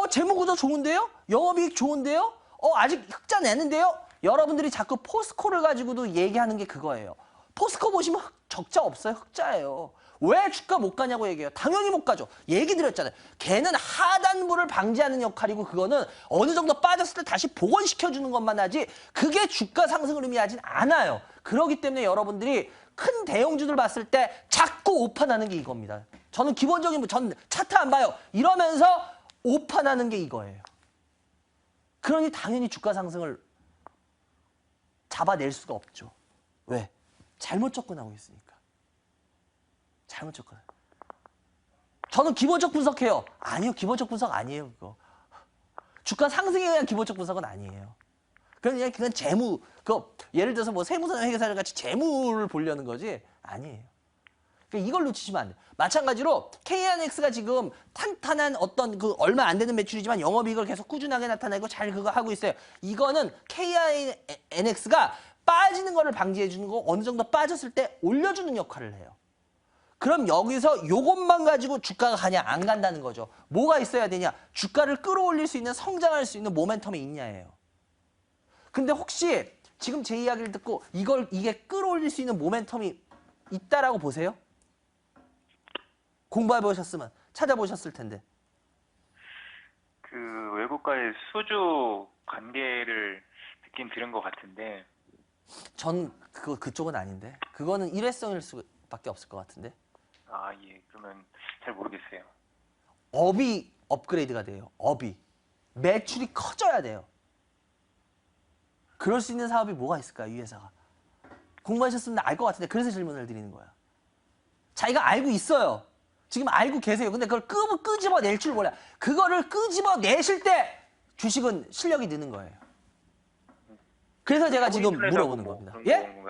재무구조 좋은데요? 영업이익 좋은데요? 아직 흑자 내는데요? 여러분들이 자꾸 포스코를 가지고도 얘기하는 게 그거예요. 포스코 보시면 적자 없어요. 흑자예요. 왜 주가 못 가냐고 얘기해요. 당연히 못 가죠. 얘기 드렸잖아요. 걔는 하단부를 방지하는 역할이고 그거는 어느 정도 빠졌을 때 다시 복원시켜주는 것만 하지 그게 주가 상승을 의미하진 않아요. 그렇기 때문에 여러분들이 큰 대형주들 봤을 때 자꾸 오판하는 게 이겁니다. 저는 전 차트 안 봐요. 이러면서 오판하는 게 이거예요. 그러니 당연히 주가 상승을 잡아낼 수가 없죠. 왜? 잘못 접근하고 있으니까. 잘못 접근. 저는 기본적 분석해요. 아니요. 기본적 분석 아니에요. 그거. 주가 상승에 의한 기본적 분석은 아니에요. 그건 재무, 예를 들어서 뭐 세무사 회계사를 같이 재무를 보려는 거지 아니에요. 그러니까 이걸 놓치시면 안 돼요. 마찬가지로 KNX가 지금 탄탄한 어떤 얼마 안 되는 매출이지만 영업이익을 계속 꾸준하게 나타내고 잘 그거 하고 있어요. 이거는 KNX가 빠지는 거를 방지해 주는 거 어느 정도 빠졌을 때 올려주는 역할을 해요. 그럼 여기서 요것만 가지고 주가가 가냐 안 간다는 거죠. 뭐가 있어야 되냐? 주가를 끌어올릴 수 있는 성장할 수 있는 모멘텀이 있냐예요. 근데 혹시 지금 제 이야기를 듣고 이게 끌어올릴 수 있는 모멘텀이 있다라고 보세요? 공부해 보셨으면 찾아보셨을 텐데. 그 외국과의 수주 관계를 듣긴 들은 것 같은데. 전 그쪽은 아닌데. 그거는 일회성일 수밖에 없을 것 같은데. 아, 예. 그러면 잘 모르겠어요. 업이 업그레이드가 돼요. 업이. 매출이 커져야 돼요. 그럴 수 있는 사업이 뭐가 있을까요, 이 회사가? 공부하셨으면 알 것 같은데 그래서 질문을 드리는 거야. 자기가 알고 있어요. 지금 알고 계세요. 근데 그걸 끄집어낼 줄 몰라. 그거를 끄집어내실 때 주식은 실력이 느는 거예요. 그래서 제가 지금 물어보는 겁니다. 예?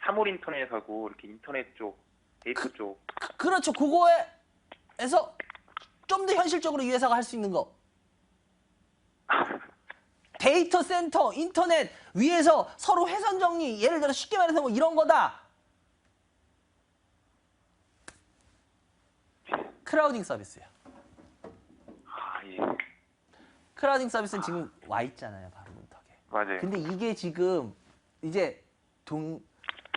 사물 인터넷하고 이렇게 인터넷 쪽, 데이터 쪽. 그렇죠. 그거에서 좀 더 현실적으로 이 회사가 할 수 있는 거. 데이터 센터, 인터넷 위에서 서로 회선 정리, 예를 들어 쉽게 말해서 뭐 이런 거다. 크라우딩 서비스요. 아, 예. 크라우딩 서비스는 지금 와 있잖아요, 바로 문턱에. 맞아요. 근데 이게 지금 이제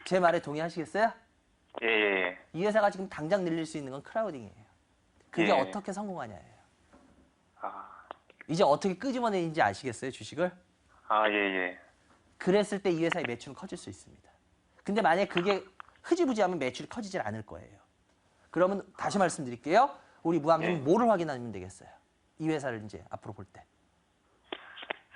제 말에 동의하시겠어요? 예, 예. 이 회사가 지금 당장 늘릴 수 있는 건 크라우딩이에요. 그게 예. 어떻게 성공하냐예요. 아, 이제 어떻게 끄집어내는지 아시겠어요, 주식을? 아, 예, 예. 그랬을 때 이 회사의 매출은 커질 수 있습니다. 근데 만약에 그게 흐지부지하면 매출이 커지질 않을 거예요. 그러면 다시 말씀드릴게요. 우리 무항님 예. 뭐를 확인하면 되겠어요? 이 회사를 이제 앞으로 볼 때.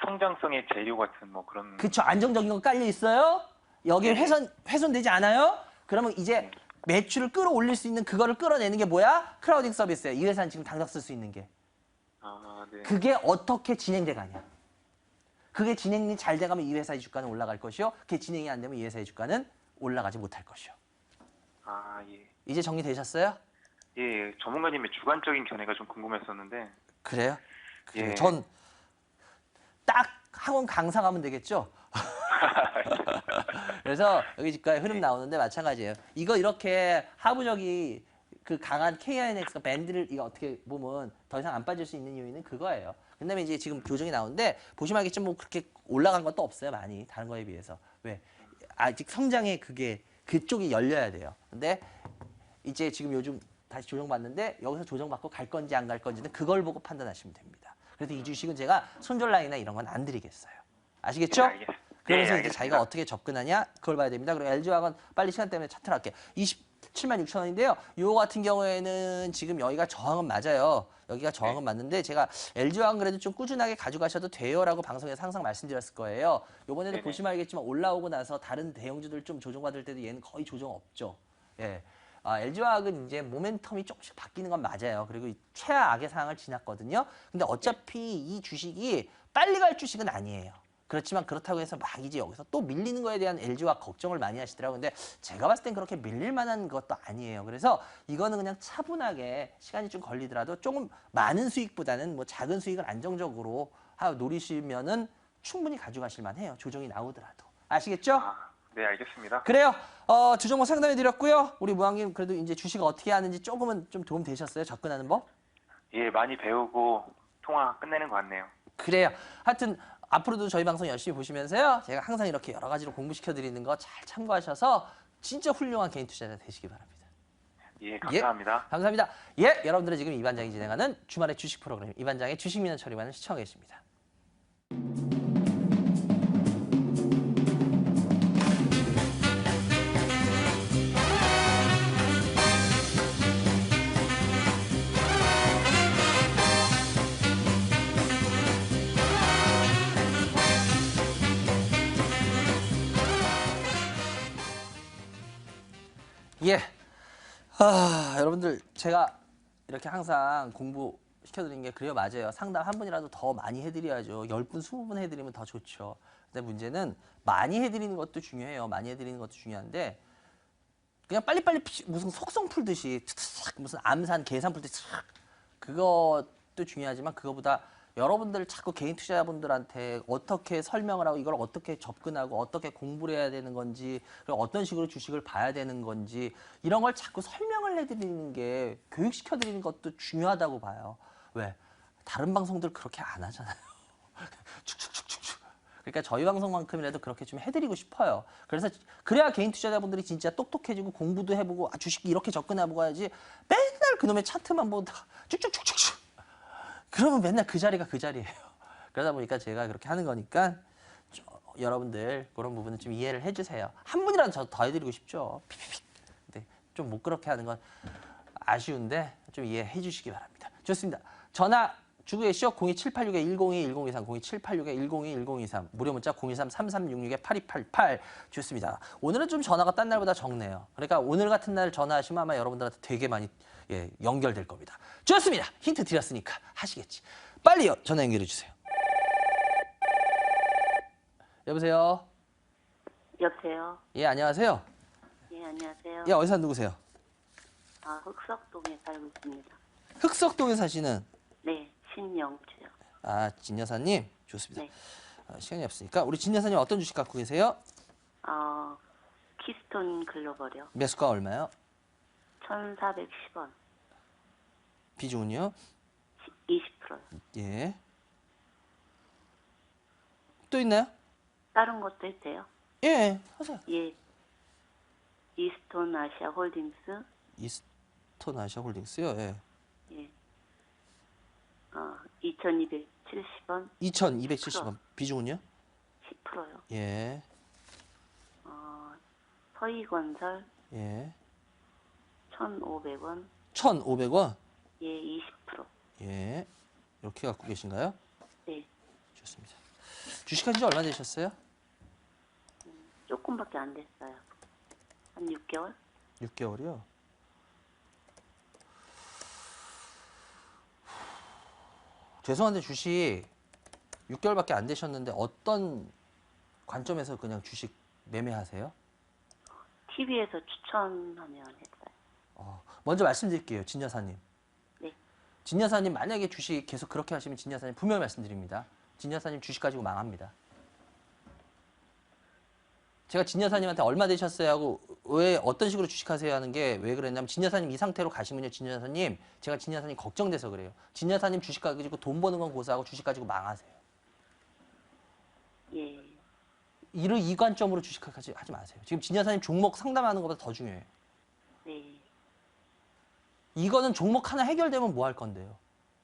성장성의 재료 같은 뭐 그런. 그쵸, 안정적인 거 깔려 있어요. 여기 훼손되지 않아요. 그러면 이제 매출을 끌어올릴 수 있는 그거를 끌어내는 게 뭐야? 크라우딩 서비스예요. 이 회사는 지금 당장 쓸 수 있는 게. 아, 네. 그게 어떻게 진행돼 가냐. 그게 진행이 잘 돼가면 이 회사의 주가는 올라갈 것이요. 그게 진행이 안 되면 이 회사의 주가는 올라가지 못할 것이요. 아, 예. 이제 정리되셨어요? 예, 전문가님의 주관적인 견해가 좀 궁금했었는데. 그래요? 그래요. 예. 전 딱 학원 강사 가면 되겠죠? 그래서 여기 집가에 흐름 나오는데 마찬가지예요. 이거 이렇게 하부적이 그 강한 KINX가 밴드를 이거 어떻게 보면 더 이상 안 빠질 수 있는 이유는 그거예요. 그다음에 이제 지금 교정이 나오는데 보시면 알겠지만 뭐 그렇게 올라간 것도 없어요. 많이 다른 거에 비해서. 왜? 아직 성장의 그쪽이 열려야 돼요. 근데 이제 지금 요즘 다시 조정받는데 여기서 조정받고 갈 건지 안 갈 건지는 그걸 보고 판단하시면 됩니다. 그래서 이 주식은 제가 손절 라인이나 이런 건 안 드리겠어요. 아시겠죠? 예, 알겠습니다. 그러면서 예, 이제 알겠습니다. 자기가 어떻게 접근하냐 그걸 봐야 됩니다. 그리고 LG화학은 빨리 시간 때문에 차트를 할게요. 27만 6천 원인데요. 요 같은 경우에는 지금 여기가 저항은 맞아요. 여기가 저항은 맞는데 제가 LG화학은 그래도 좀 꾸준하게 가져가셔도 돼요라고 방송에서 항상 말씀드렸을 거예요. 요번에도 네네. 보시면 알겠지만 올라오고 나서 다른 대형주들 좀 조정받을 때도 얘는 거의 조정 없죠. 예. LG화학은 이제 모멘텀이 조금씩 바뀌는 건 맞아요. 그리고 이 최악의 상황을 지났거든요. 근데 어차피 이 주식이 빨리 갈 주식은 아니에요. 그렇지만 그렇다고 해서 막 이제 여기서 또 밀리는 거에 대한 LG화학 걱정을 많이 하시더라고요. 근데 제가 봤을 땐 그렇게 밀릴 만한 것도 아니에요. 그래서 이거는 그냥 차분하게 시간이 좀 걸리더라도 조금 많은 수익보다는 뭐 작은 수익을 안정적으로 노리시면은 충분히 가져가실 만해요. 조정이 나오더라도. 아시겠죠? 아, 네, 알겠습니다. 그래요. 두 종목 상담해 드렸고요. 우리 무항님 그래도 이제 주식 어떻게 하는지 조금은 좀 도움 되셨어요? 접근하는 법? 예, 많이 배우고 통화 끝내는 것 같네요. 그래요. 하여튼 앞으로도 저희 방송 열심히 보시면서요. 제가 항상 이렇게 여러 가지로 공부시켜 드리는 거 잘 참고하셔서 진짜 훌륭한 개인 투자자 되시기 바랍니다. 예, 감사합니다. 감사합니다. 예, 여러분들은 지금 이반장이 진행하는 주말의 주식 프로그램 이반장의 주식 민원 처리반을 시청하고 계십니다. 예. 여러분들 제가 이렇게 항상 공부 시켜드리는 게 그래요. 맞아요. 상담 한 분이라도 더 많이 해드려야죠. 10분, 20분 해드리면 더 좋죠. 근데 문제는 많이 해드리는 것도 중요해요. 많이 해드리는 것도 중요한데 그냥 빨리빨리 무슨 속성 풀듯이 무슨 암산, 계산 풀듯이 그것도 중요하지만 그거보다 여러분들 자꾸 개인 투자자분들한테 어떻게 설명을 하고 이걸 어떻게 접근하고 어떻게 공부를 해야 되는 건지 그리고 어떤 식으로 주식을 봐야 되는 건지 이런 걸 자꾸 설명을 해드리는 게 교육시켜드리는 것도 중요하다고 봐요. 왜? 다른 방송들 그렇게 안 하잖아요. 축축축축축. 그러니까 저희 방송만큼이라도 그렇게 좀 해드리고 싶어요. 그래서 그래야 개인 투자자분들이 진짜 똑똑해지고 공부도 해보고 주식 이렇게 접근해보고 해야지 맨날 그놈의 차트만 보다가 쭉쭉쭉쭉쭉 그러면 맨날 그 자리가 그 자리예요. 그러다 보니까 제가 그렇게 하는 거니까 여러분들 그런 부분은 좀 이해를 해주세요. 한 분이라도 더 해드리고 싶죠. 피피피. 근데 좀 못 그렇게 하는 건 아쉬운데 좀 이해해 주시기 바랍니다. 좋습니다. 전화 주고 계시죠? 02786-102-1023, 02786-102-1023, 무료 문자 023-3366-8288 좋습니다. 오늘은 좀 전화가 딴 날보다 적네요. 그러니까 오늘 같은 날 전화하시면 아마 여러분들한테 되게 많이 연결될 겁니다. 좋습니다. 힌트 드렸으니까 하시겠지. 빨리요. 전화 연결해 주세요. 여보세요? 여보세요? 예, 안녕하세요. 예, 안녕하세요. 예, 어디서 누구세요? 흑석동에 살고 있습니다. 흑석동에 사시는 네, 신영주요. 진 여사님. 좋습니다. 네. 시간이 없으니까 우리 진 여사님 어떤 주식 갖고 계세요? 키스톤 글로벌이요. 매수가 얼마요? 1,410원. 비중은요? 20%요. 예. 또 있나요? 다른 것도 있대요? 예, 하세요. 예. 이스톤 아시아 홀딩스. 이스톤 아시아 홀딩스요. 예. 예. 2,270원. 2,270원. 비중은요? 10%요. 예. 서희건설. 예. 1,500원. 1,500원? 예, 20%. 예. 이렇게 갖고 계신가요? 네. 좋습니다. 주식하신 지 얼마 되셨어요? 조금밖에 안 됐어요. 한 6개월? 6개월이요? 죄송한데 주식 6개월밖에 안 되셨는데 어떤 관점에서 그냥 주식 매매하세요? TV에서 추천하면 했어요. 먼저 말씀드릴게요. 진 여사님. 네. 진 여사님 만약에 주식 계속 그렇게 하시면 진 여사님 분명히 말씀드립니다. 진 여사님 주식 가지고 망합니다. 제가 진 여사님한테 얼마 되셨어요 하고 왜 어떤 식으로 주식하세요 하는 게 왜 그랬냐면 진 여사님 이 상태로 가시면요. 진 여사님 제가 진 여사님 걱정돼서 그래요. 진 여사님 주식 가지고 돈 버는 건 고사하고 주식 가지고 망하세요. 예. 이 관점으로 주식하지 하지 마세요. 지금 진 여사님 종목 상담하는 것보다 더 중요해요. 네. 이거는 종목 하나 해결되면 뭐 할 건데요.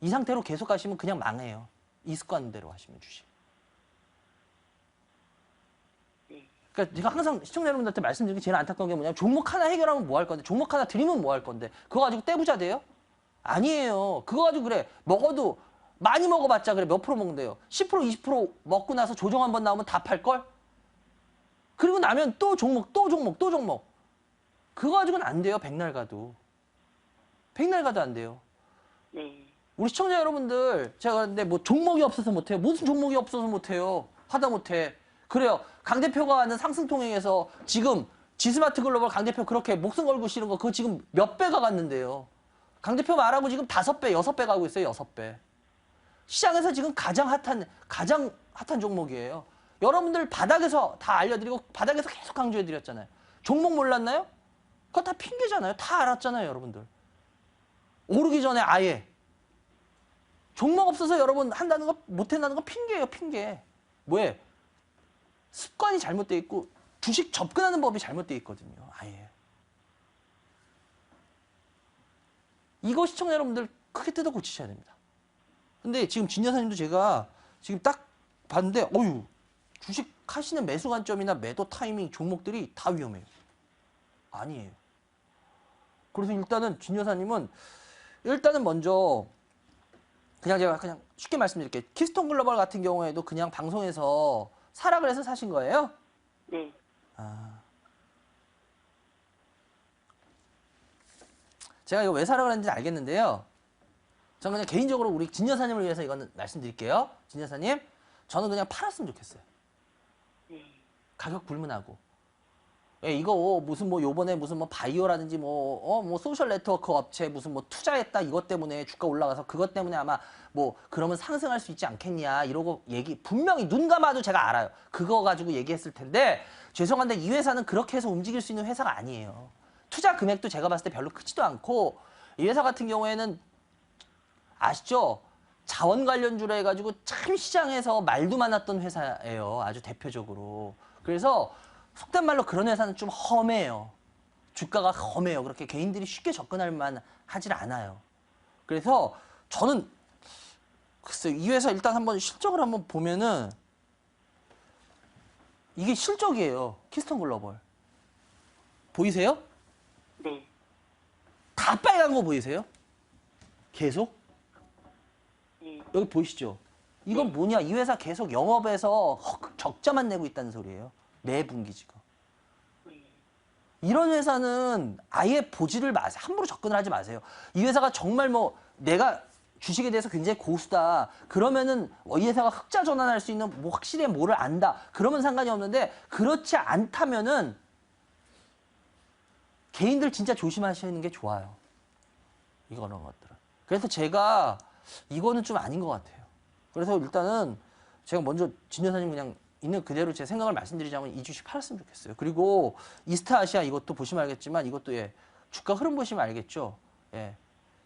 이 상태로 계속 가시면 그냥 망해요. 이 습관대로 하시면 주식. 네. 그러니까 제가 항상 시청자 여러분들한테 말씀드리는 게 제일 안타까운 게 뭐냐면 종목 하나 해결하면 뭐 할 건데 종목 하나 드리면 뭐 할 건데 그거 가지고 떼부자 돼요? 아니에요. 그거 가지고 그래 먹어도 많이 먹어봤자 그래 몇 프로 먹는데요. 10% 20% 먹고 나서 조정 한번 나오면 다 팔걸? 그리고 나면 또 종목 또 종목 또 종목 그거 가지고는 안 돼요. 백날 가도 안 돼요. 네. 우리 시청자 여러분들 제가 근데 뭐 종목이 없어서 못해요. 무슨 종목이 없어서 못해요. 하다 못해. 그래요. 강 대표가 하는 상승통행에서 지금 지스마트 글로벌 강 대표 그렇게 목숨 걸고 쉬는 거 그거 지금 몇 배가 갔는데요. 강 대표 말하고 지금 5배, 6배 가고 있어요. 6배. 시장에서 지금 가장 핫한 종목이에요. 여러분들 바닥에서 다 알려드리고 바닥에서 계속 강조해드렸잖아요. 종목 몰랐나요? 그거 다 핑계잖아요. 다 알았잖아요. 여러분들. 오르기 전에 아예. 종목 없어서 여러분 한다는 거 못한다는 거 핑계예요. 핑계. 뭐해? 습관이 잘못돼 있고 주식 접근하는 법이 잘못돼 있거든요. 아예. 이거 시청자 여러분들 크게 뜯어 고치셔야 됩니다. 근데 지금 진 여사님도 제가 지금 딱 봤는데 어휴 주식 하시는 매수 관점이나 매도 타이밍 종목들이 다 위험해요. 아니에요. 그래서 일단은 진 여사님은 일단은 먼저 그냥 제가 그냥 쉽게 말씀드릴게요. 키스톤 글로벌 같은 경우에도 그냥 방송에서 사락을 해서 사신 거예요? 네. 제가 이거 왜 사락을 했는지 알겠는데요. 저는 그냥 개인적으로 우리 진 여사님을 위해서 이거는 말씀드릴게요. 진 여사님, 저는 그냥 팔았으면 좋겠어요. 네. 가격 불문하고. 예, 이거 무슨 뭐 요번에 무슨 뭐 바이오라든지 뭐 소셜 네트워크 업체 무슨 뭐 투자했다 이것 때문에 주가 올라가서 그것 때문에 아마 뭐 그러면 상승할 수 있지 않겠냐 이러고 얘기 분명히 눈 감아도 제가 알아요. 그거 가지고 얘기했을 텐데 죄송한데 이 회사는 그렇게 해서 움직일 수 있는 회사가 아니에요. 투자 금액도 제가 봤을 때 별로 크지도 않고 이 회사 같은 경우에는 아시죠? 자원 관련주로 해가지고 참 시장에서 말도 많았던 회사예요. 아주 대표적으로. 그래서 속된 말로 그런 회사는 좀 험해요. 주가가 험해요. 그렇게 개인들이 쉽게 접근할 만하질 않아요. 그래서 저는 글쎄요. 이 회사 일단 한번 실적을 한번 보면은 이게 실적이에요. 키스톤 글로벌. 보이세요? 네. 다 빨간 거 보이세요? 계속? 네. 여기 보이시죠? 이건 뭐냐? 이 회사 계속 영업에서 적자만 내고 있다는 소리예요. 매 분기 지금. 네. 이런 회사는 아예 보지를 마세요. 함부로 접근을 하지 마세요. 이 회사가 정말 뭐 내가 주식에 대해서 굉장히 고수다. 그러면은 이 회사가 흑자 전환할 수 있는 뭐 확실히 뭐를 안다. 그러면 상관이 없는데 그렇지 않다면은 개인들 진짜 조심하시는 게 좋아요. 이거는 것들은. 그래서 제가 이거는 좀 아닌 것 같아요. 그래서 일단은 제가 먼저 진 여사님 그냥 있는 그대로 제 생각을 말씀드리자면 이 주식 팔았으면 좋겠어요. 그리고 이스타아시아 이것도 보시면 알겠지만 이것도 예, 주가 흐름 보시면 알겠죠. 예,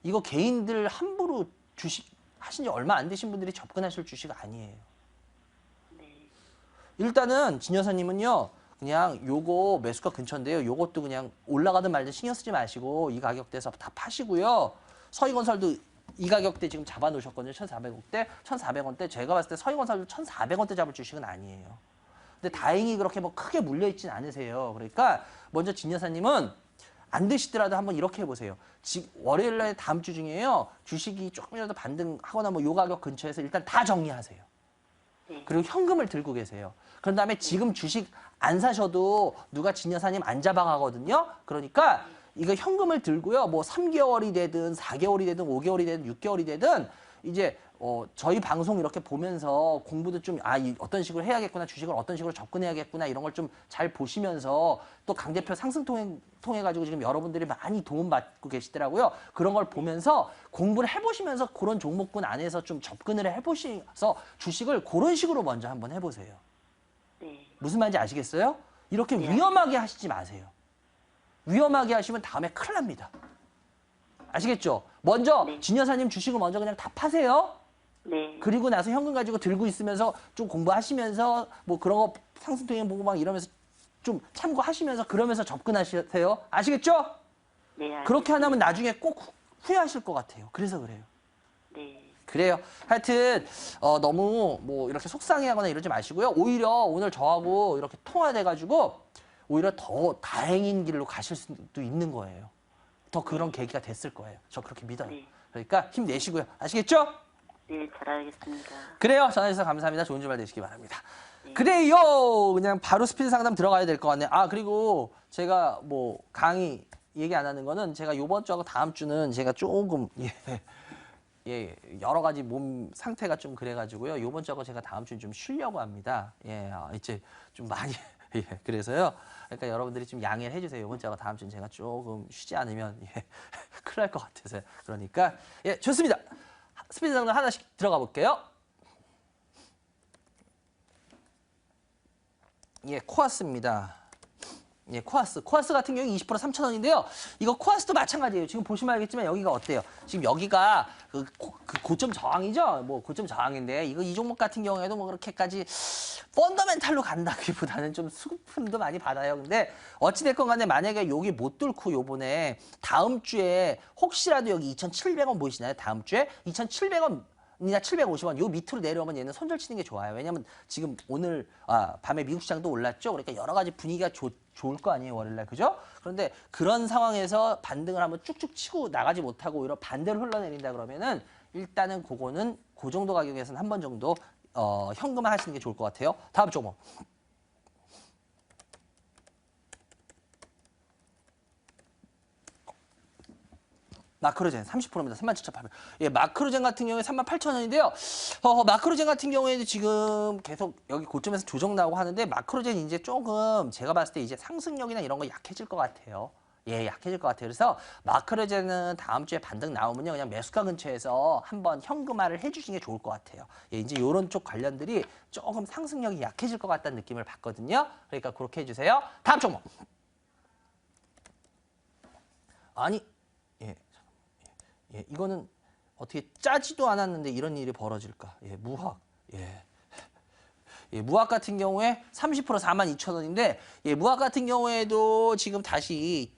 이거 개인들 함부로 주식 하신 지 얼마 안 되신 분들이 접근하실 주식 아니에요. 네. 일단은 진 여사님은요. 그냥 요거 매수가 근처인데요. 요것도 그냥 올라가든 말든 신경 쓰지 마시고 이 가격대에서 다 파시고요. 서희건설도 이 가격대 지금 잡아놓으셨거든요. 1,400원대. 1,400원대. 제가 봤을 때 서희건설도 1,400원대 잡을 주식은 아니에요. 근데 다행히 그렇게 뭐 크게 물려있진 않으세요. 그러니까 먼저 진 여사님은 안 되시더라도 한번 이렇게 해보세요. 월요일날 다음 주 중에요. 주식이 조금이라도 반등하거나 뭐 요 가격 근처에서 일단 다 정리하세요. 네. 그리고 현금을 들고 계세요. 그런 다음에 지금 주식 안 사셔도 누가 진 여사님 안 잡아가거든요. 그러니까 이거 현금을 들고요. 뭐 3개월이 되든 4개월이 되든 5개월이 되든 6개월이 되든 이제 저희 방송 이렇게 보면서 공부도 좀 어떤 식으로 해야겠구나. 주식을 어떤 식으로 접근해야겠구나. 이런 걸 좀 잘 보시면서 또 강 대표 상승 통해 가지고 지금 여러분들이 많이 도움받고 계시더라고요. 그런 걸 보면서 공부를 해보시면서 그런 종목군 안에서 좀 접근을 해보시면서 주식을 그런 식으로 먼저 한번 해보세요. 네. 무슨 말인지 아시겠어요? 이렇게 네. 위험하게 하시지 마세요. 위험하게 하시면 다음에 큰일 납니다. 아시겠죠? 먼저 네. 진 여사님 주식을 먼저 그냥 다 파세요. 네. 그리고 나서 현금 가지고 들고 있으면서 좀 공부하시면서 뭐 그런 거 상승통행 보고 막 이러면서 좀 참고하시면서 그러면서 접근하세요. 아시겠죠? 네. 알겠습니다. 그렇게 안 하면 나중에 꼭 후회하실 것 같아요. 그래서 그래요. 네. 그래요. 하여튼 너무 뭐 이렇게 속상해하거나 이러지 마시고요. 오히려 오늘 저하고 이렇게 통화돼가지고 오히려 더 다행인 길로 가실 수도 있는 거예요. 더 그런 계기가 됐을 거예요. 저 그렇게 믿어요. 네. 그러니까 힘내시고요. 아시겠죠? 네. 잘 알겠습니다. 그래요. 전화주셔서 감사합니다. 좋은 주말 되시기 바랍니다. 네. 그래요. 그냥 바로 스피드 상담 들어가야 될 것 같네요. 그리고 제가 뭐 강의 얘기 안 하는 거는 제가 요번 주하고 다음 주는 제가 조금 예, 여러 가지 몸 상태가 좀 그래가지고요. 요번 주하고 제가 다음 주는 좀 쉬려고 합니다. 예, 이제 좀 많이 예, 그래서요. 그러니까 여러분들이 좀 양해를 해주세요. 이번 주하고 다음 주는 제가 조금 쉬지 않으면 큰일 날 것 같아서요. 그러니까 예, 좋습니다. 스피드 상담 하나씩 들어가 볼게요. 예, 코아스입니다. 예, 코아스 같은 경우 20% 3,000원인데요. 이거 코아스도 마찬가지예요. 지금 보시면 알겠지만 여기가 어때요? 지금 여기가 그 고점 저항이죠. 뭐 고점 저항인데 이 종목 같은 경우에도 뭐 그렇게까지 펀더멘탈로 간다기보다는 좀 수급품도 많이 받아요. 근데 어찌 됐건 간에 만약에 여기 못 뚫고 요번에 다음 주에 혹시라도 여기 2,700원 보이시나요? 다음 주에 2,700원 이나 750원 요 밑으로 내려오면 얘는 손절 치는 게 좋아요. 왜냐면 지금 오늘 밤에 미국 시장도 올랐죠. 그러니까 여러 가지 분위기가 좋을 거 아니에요. 월요일날. 그죠? 그런데 그런 상황에서 반등을 한번 쭉쭉 치고 나가지 못하고 오히려 반대로 흘러내린다 그러면은 일단은 그거는 그 정도 가격에서는 한 번 정도 현금화 하시는 게 좋을 것 같아요. 다음 종목. 마크로젠 30%입니다. 37,800. 예, 마크로젠 같은 경우에 38,000원인데요. 마크로젠 같은 경우에는 지금 계속 여기 고점에서 조정 나오고 하는데 마크로젠 이제 조금 제가 봤을 때 이제 상승력이나 이런 거 약해질 것 같아요. 예, 약해질 것 같아요. 그래서 마크로젠은 다음 주에 반등 나오면요, 그냥 매수가 근처에서 한번 현금화를 해주시는 게 좋을 것 같아요. 예, 이제 이런 쪽 관련들이 조금 상승력이 약해질 것 같다는 느낌을 받거든요. 그러니까 그렇게 해주세요. 다음 종목. 아니, 예, 이거는 어떻게 짜지도 않았는데 이런 일이 벌어질까? 예, 무학. 예, 무학 같은 경우에 30% 42,000원인데, 예, 무학 같은 경우에도 지금 다시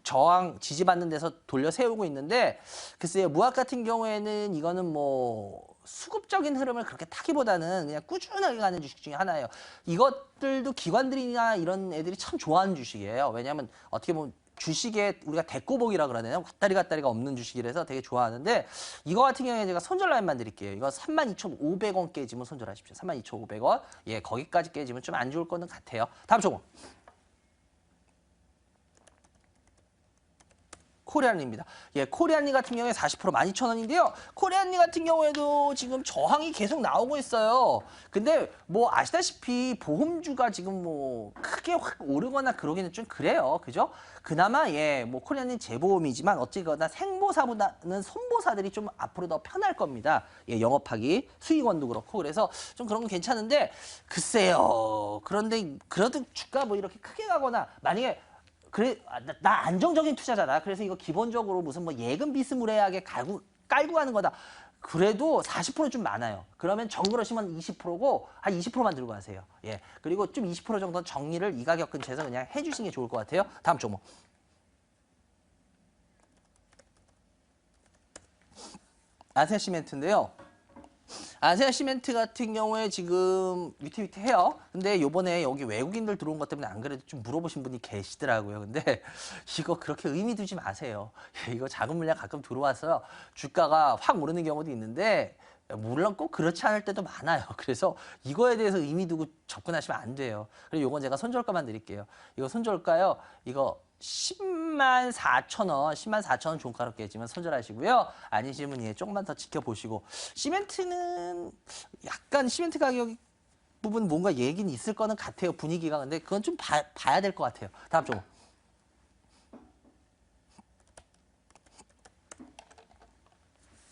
저항 지지받는 데서 돌려 세우고 있는데, 글쎄요, 무학 같은 경우에는 이거는 뭐 수급적인 흐름을 그렇게 타기보다는 그냥 꾸준하게 가는 주식 중에 하나예요. 이것들도 기관들이나 이런 애들이 참 좋아하는 주식이에요. 왜냐하면 어떻게 보면 주식에 우리가 대꼬복이라 그러나요? 갔다리가 없는 주식이라서 되게 좋아하는데, 이거 같은 경우에 제가 손절 라인만 드릴게요. 이거 32,500원 깨지면 손절하십시오. 32,500원. 예, 거기까지 깨지면 좀 안 좋을 거는 같아요. 다음 종목. 코리안리입니다. 예, 코리안리 같은 경우에 40% 12,000원인데요. 코리안리 같은 경우에도 지금 저항이 계속 나오고 있어요. 근데 뭐 아시다시피 보험주가 지금 뭐 크게 확 오르거나 그러기는 좀 그래요. 그죠? 그나마 예, 뭐 코리안리 재보험이지만 어찌거나 생보사보다는 손보사들이 좀 앞으로 더 편할 겁니다. 예, 영업하기, 수익원도 그렇고. 그래서 좀 그런 건 괜찮은데, 글쎄요. 그런데 그래도 주가 뭐 이렇게 크게 가거나, 만약에 그래, 나 안정적인 투자자다. 그래서 이거 기본적으로 무슨 뭐 예금 비스무리하게 깔고 가는 거다. 그래도 40% 좀 많아요. 그러면 정그러시면 20%고 한 20%만 들고 가세요. 예. 그리고 좀 20% 정도 정리를 이 가격 근처에서 그냥 해주시는 게 좋을 것 같아요. 다음 종목. 아세아시멘트인데요. 아세아시멘트 같은 경우에 지금 위태위태해요. 근데 요번에 여기 외국인들 들어온 것 때문에 안 그래도 좀 물어보신 분이 계시더라고요. 근데 이거 그렇게 의미 두지 마세요. 이거 자금 물량 가끔 들어와서 주가가 확 오르는 경우도 있는데, 물론 꼭 그렇지 않을 때도 많아요. 그래서 이거에 대해서 의미 두고 접근하시면 안 돼요. 그리고 요건 제가 손절가만 드릴게요. 이거 손절가요. 이거 104,000원, 104,000원 종가로 깨지면 손절하시고요. 아니시면 예, 조금만 더 지켜보시고. 시멘트는 약간 시멘트 가격 부분 뭔가 얘기는 있을 거는 같아요. 분위기가. 근데 그건 좀 봐야 될 것 같아요. 다음 종목.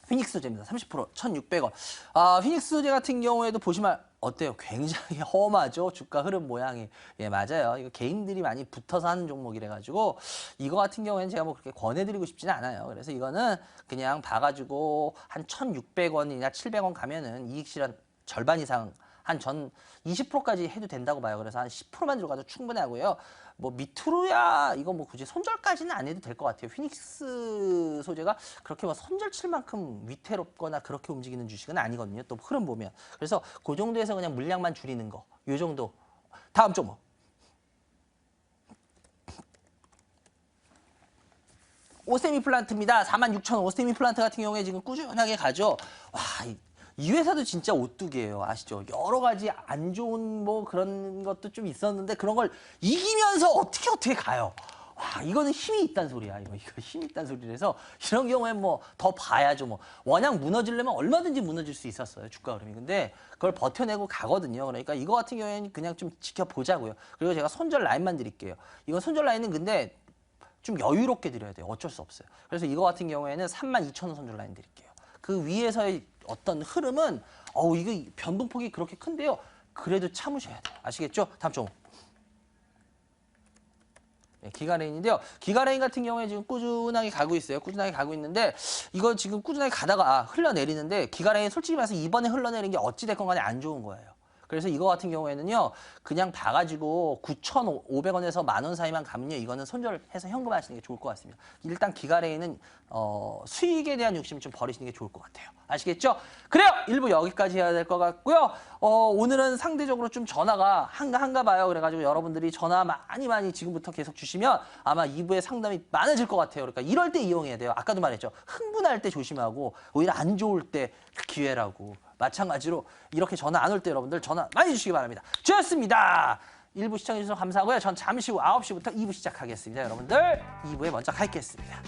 휘닉스 소재입니다. 30% 1,600원. 아, 휘닉스 소재 같은 경우에도 보시면 어때요? 굉장히 험하죠? 주가 흐름 모양이. 예, 맞아요. 이거 개인들이 많이 붙어서 하는 종목이라 가지고 이거 같은 경우에는 제가 뭐 그렇게 권해드리고 싶지는 않아요. 그래서 이거는 그냥 봐가지고 한 1,600원이나 700원 가면은 이익 실현 절반 이상 한 전 20%까지 해도 된다고 봐요. 그래서 한 10%만 들어가도 충분하고요. 뭐 밑으로야 이거 뭐 굳이 손절까지는 안 해도 될 것 같아요. 휘닉스 소재가 그렇게 뭐 손절 칠 만큼 위태롭거나 그렇게 움직이는 주식은 아니거든요. 또 흐름 보면. 그래서 그 정도에서 그냥 물량만 줄이는 거. 요 정도. 다음 종목. 오세미 플란트입니다. 46,000원 오세미 플란트 같은 경우에 지금 꾸준하게 가죠. 와, 이 회사도 진짜 오뚜기예요. 아시죠? 여러 가지 안 좋은 뭐 그런 것도 좀 있었는데 그런 걸 이기면서 어떻게 가요. 와, 이거는 힘이 있단 소리야. 이거 힘이 있단 소리라서 이런 경우엔 뭐 더 봐야죠. 뭐 워낙 무너지려면 얼마든지 무너질 수 있었어요. 주가 흐름이. 근데 그걸 버텨내고 가거든요. 그러니까 이거 같은 경우에는 그냥 좀 지켜보자고요. 그리고 제가 손절 라인만 드릴게요. 이건 손절 라인은 근데 좀 여유롭게 드려야 돼요. 어쩔 수 없어요. 그래서 이거 같은 경우에는 32,000원 손절 라인 드릴게요. 그 위에서의 어떤 흐름은 이거 변동폭이 그렇게 큰데요. 그래도 참으셔야 돼요. 아시겠죠? 다음 종목. 네, 기가레인인데요. 기가레인 같은 경우에 지금 꾸준하게 가고 있어요. 꾸준하게 가고 있는데 이거 지금 꾸준하게 가다가 흘러내리는데 기가레인 솔직히 말해서 이번에 흘러내린 게 어찌됐건 간에 안 좋은 거예요. 그래서 이거 같은 경우에는요. 그냥 봐가지고 9,500원에서 10,000원 사이만 가면요. 이거는 손절해서 현금화하시는 게 좋을 것 같습니다. 일단 기가레인은 수익에 대한 욕심 좀 버리시는 게 좋을 것 같아요. 아시겠죠? 그래요. 1부 여기까지 해야 될 것 같고요. 오늘은 상대적으로 좀 전화가 한가 봐요. 그래가지고 여러분들이 전화 많이 지금부터 계속 주시면 아마 2부에 상담이 많아질 것 같아요. 그러니까 이럴 때 이용해야 돼요. 아까도 말했죠. 흥분할 때 조심하고 오히려 안 좋을 때 그 기회라고. 마찬가지로 이렇게 전화 안 올 때 여러분들 전화 많이 주시기 바랍니다. 좋습니다. 1부 시청해주셔서 감사하고요. 전 잠시 후 9시부터 2부 시작하겠습니다. 여러분들 2부에 먼저 가겠습니다.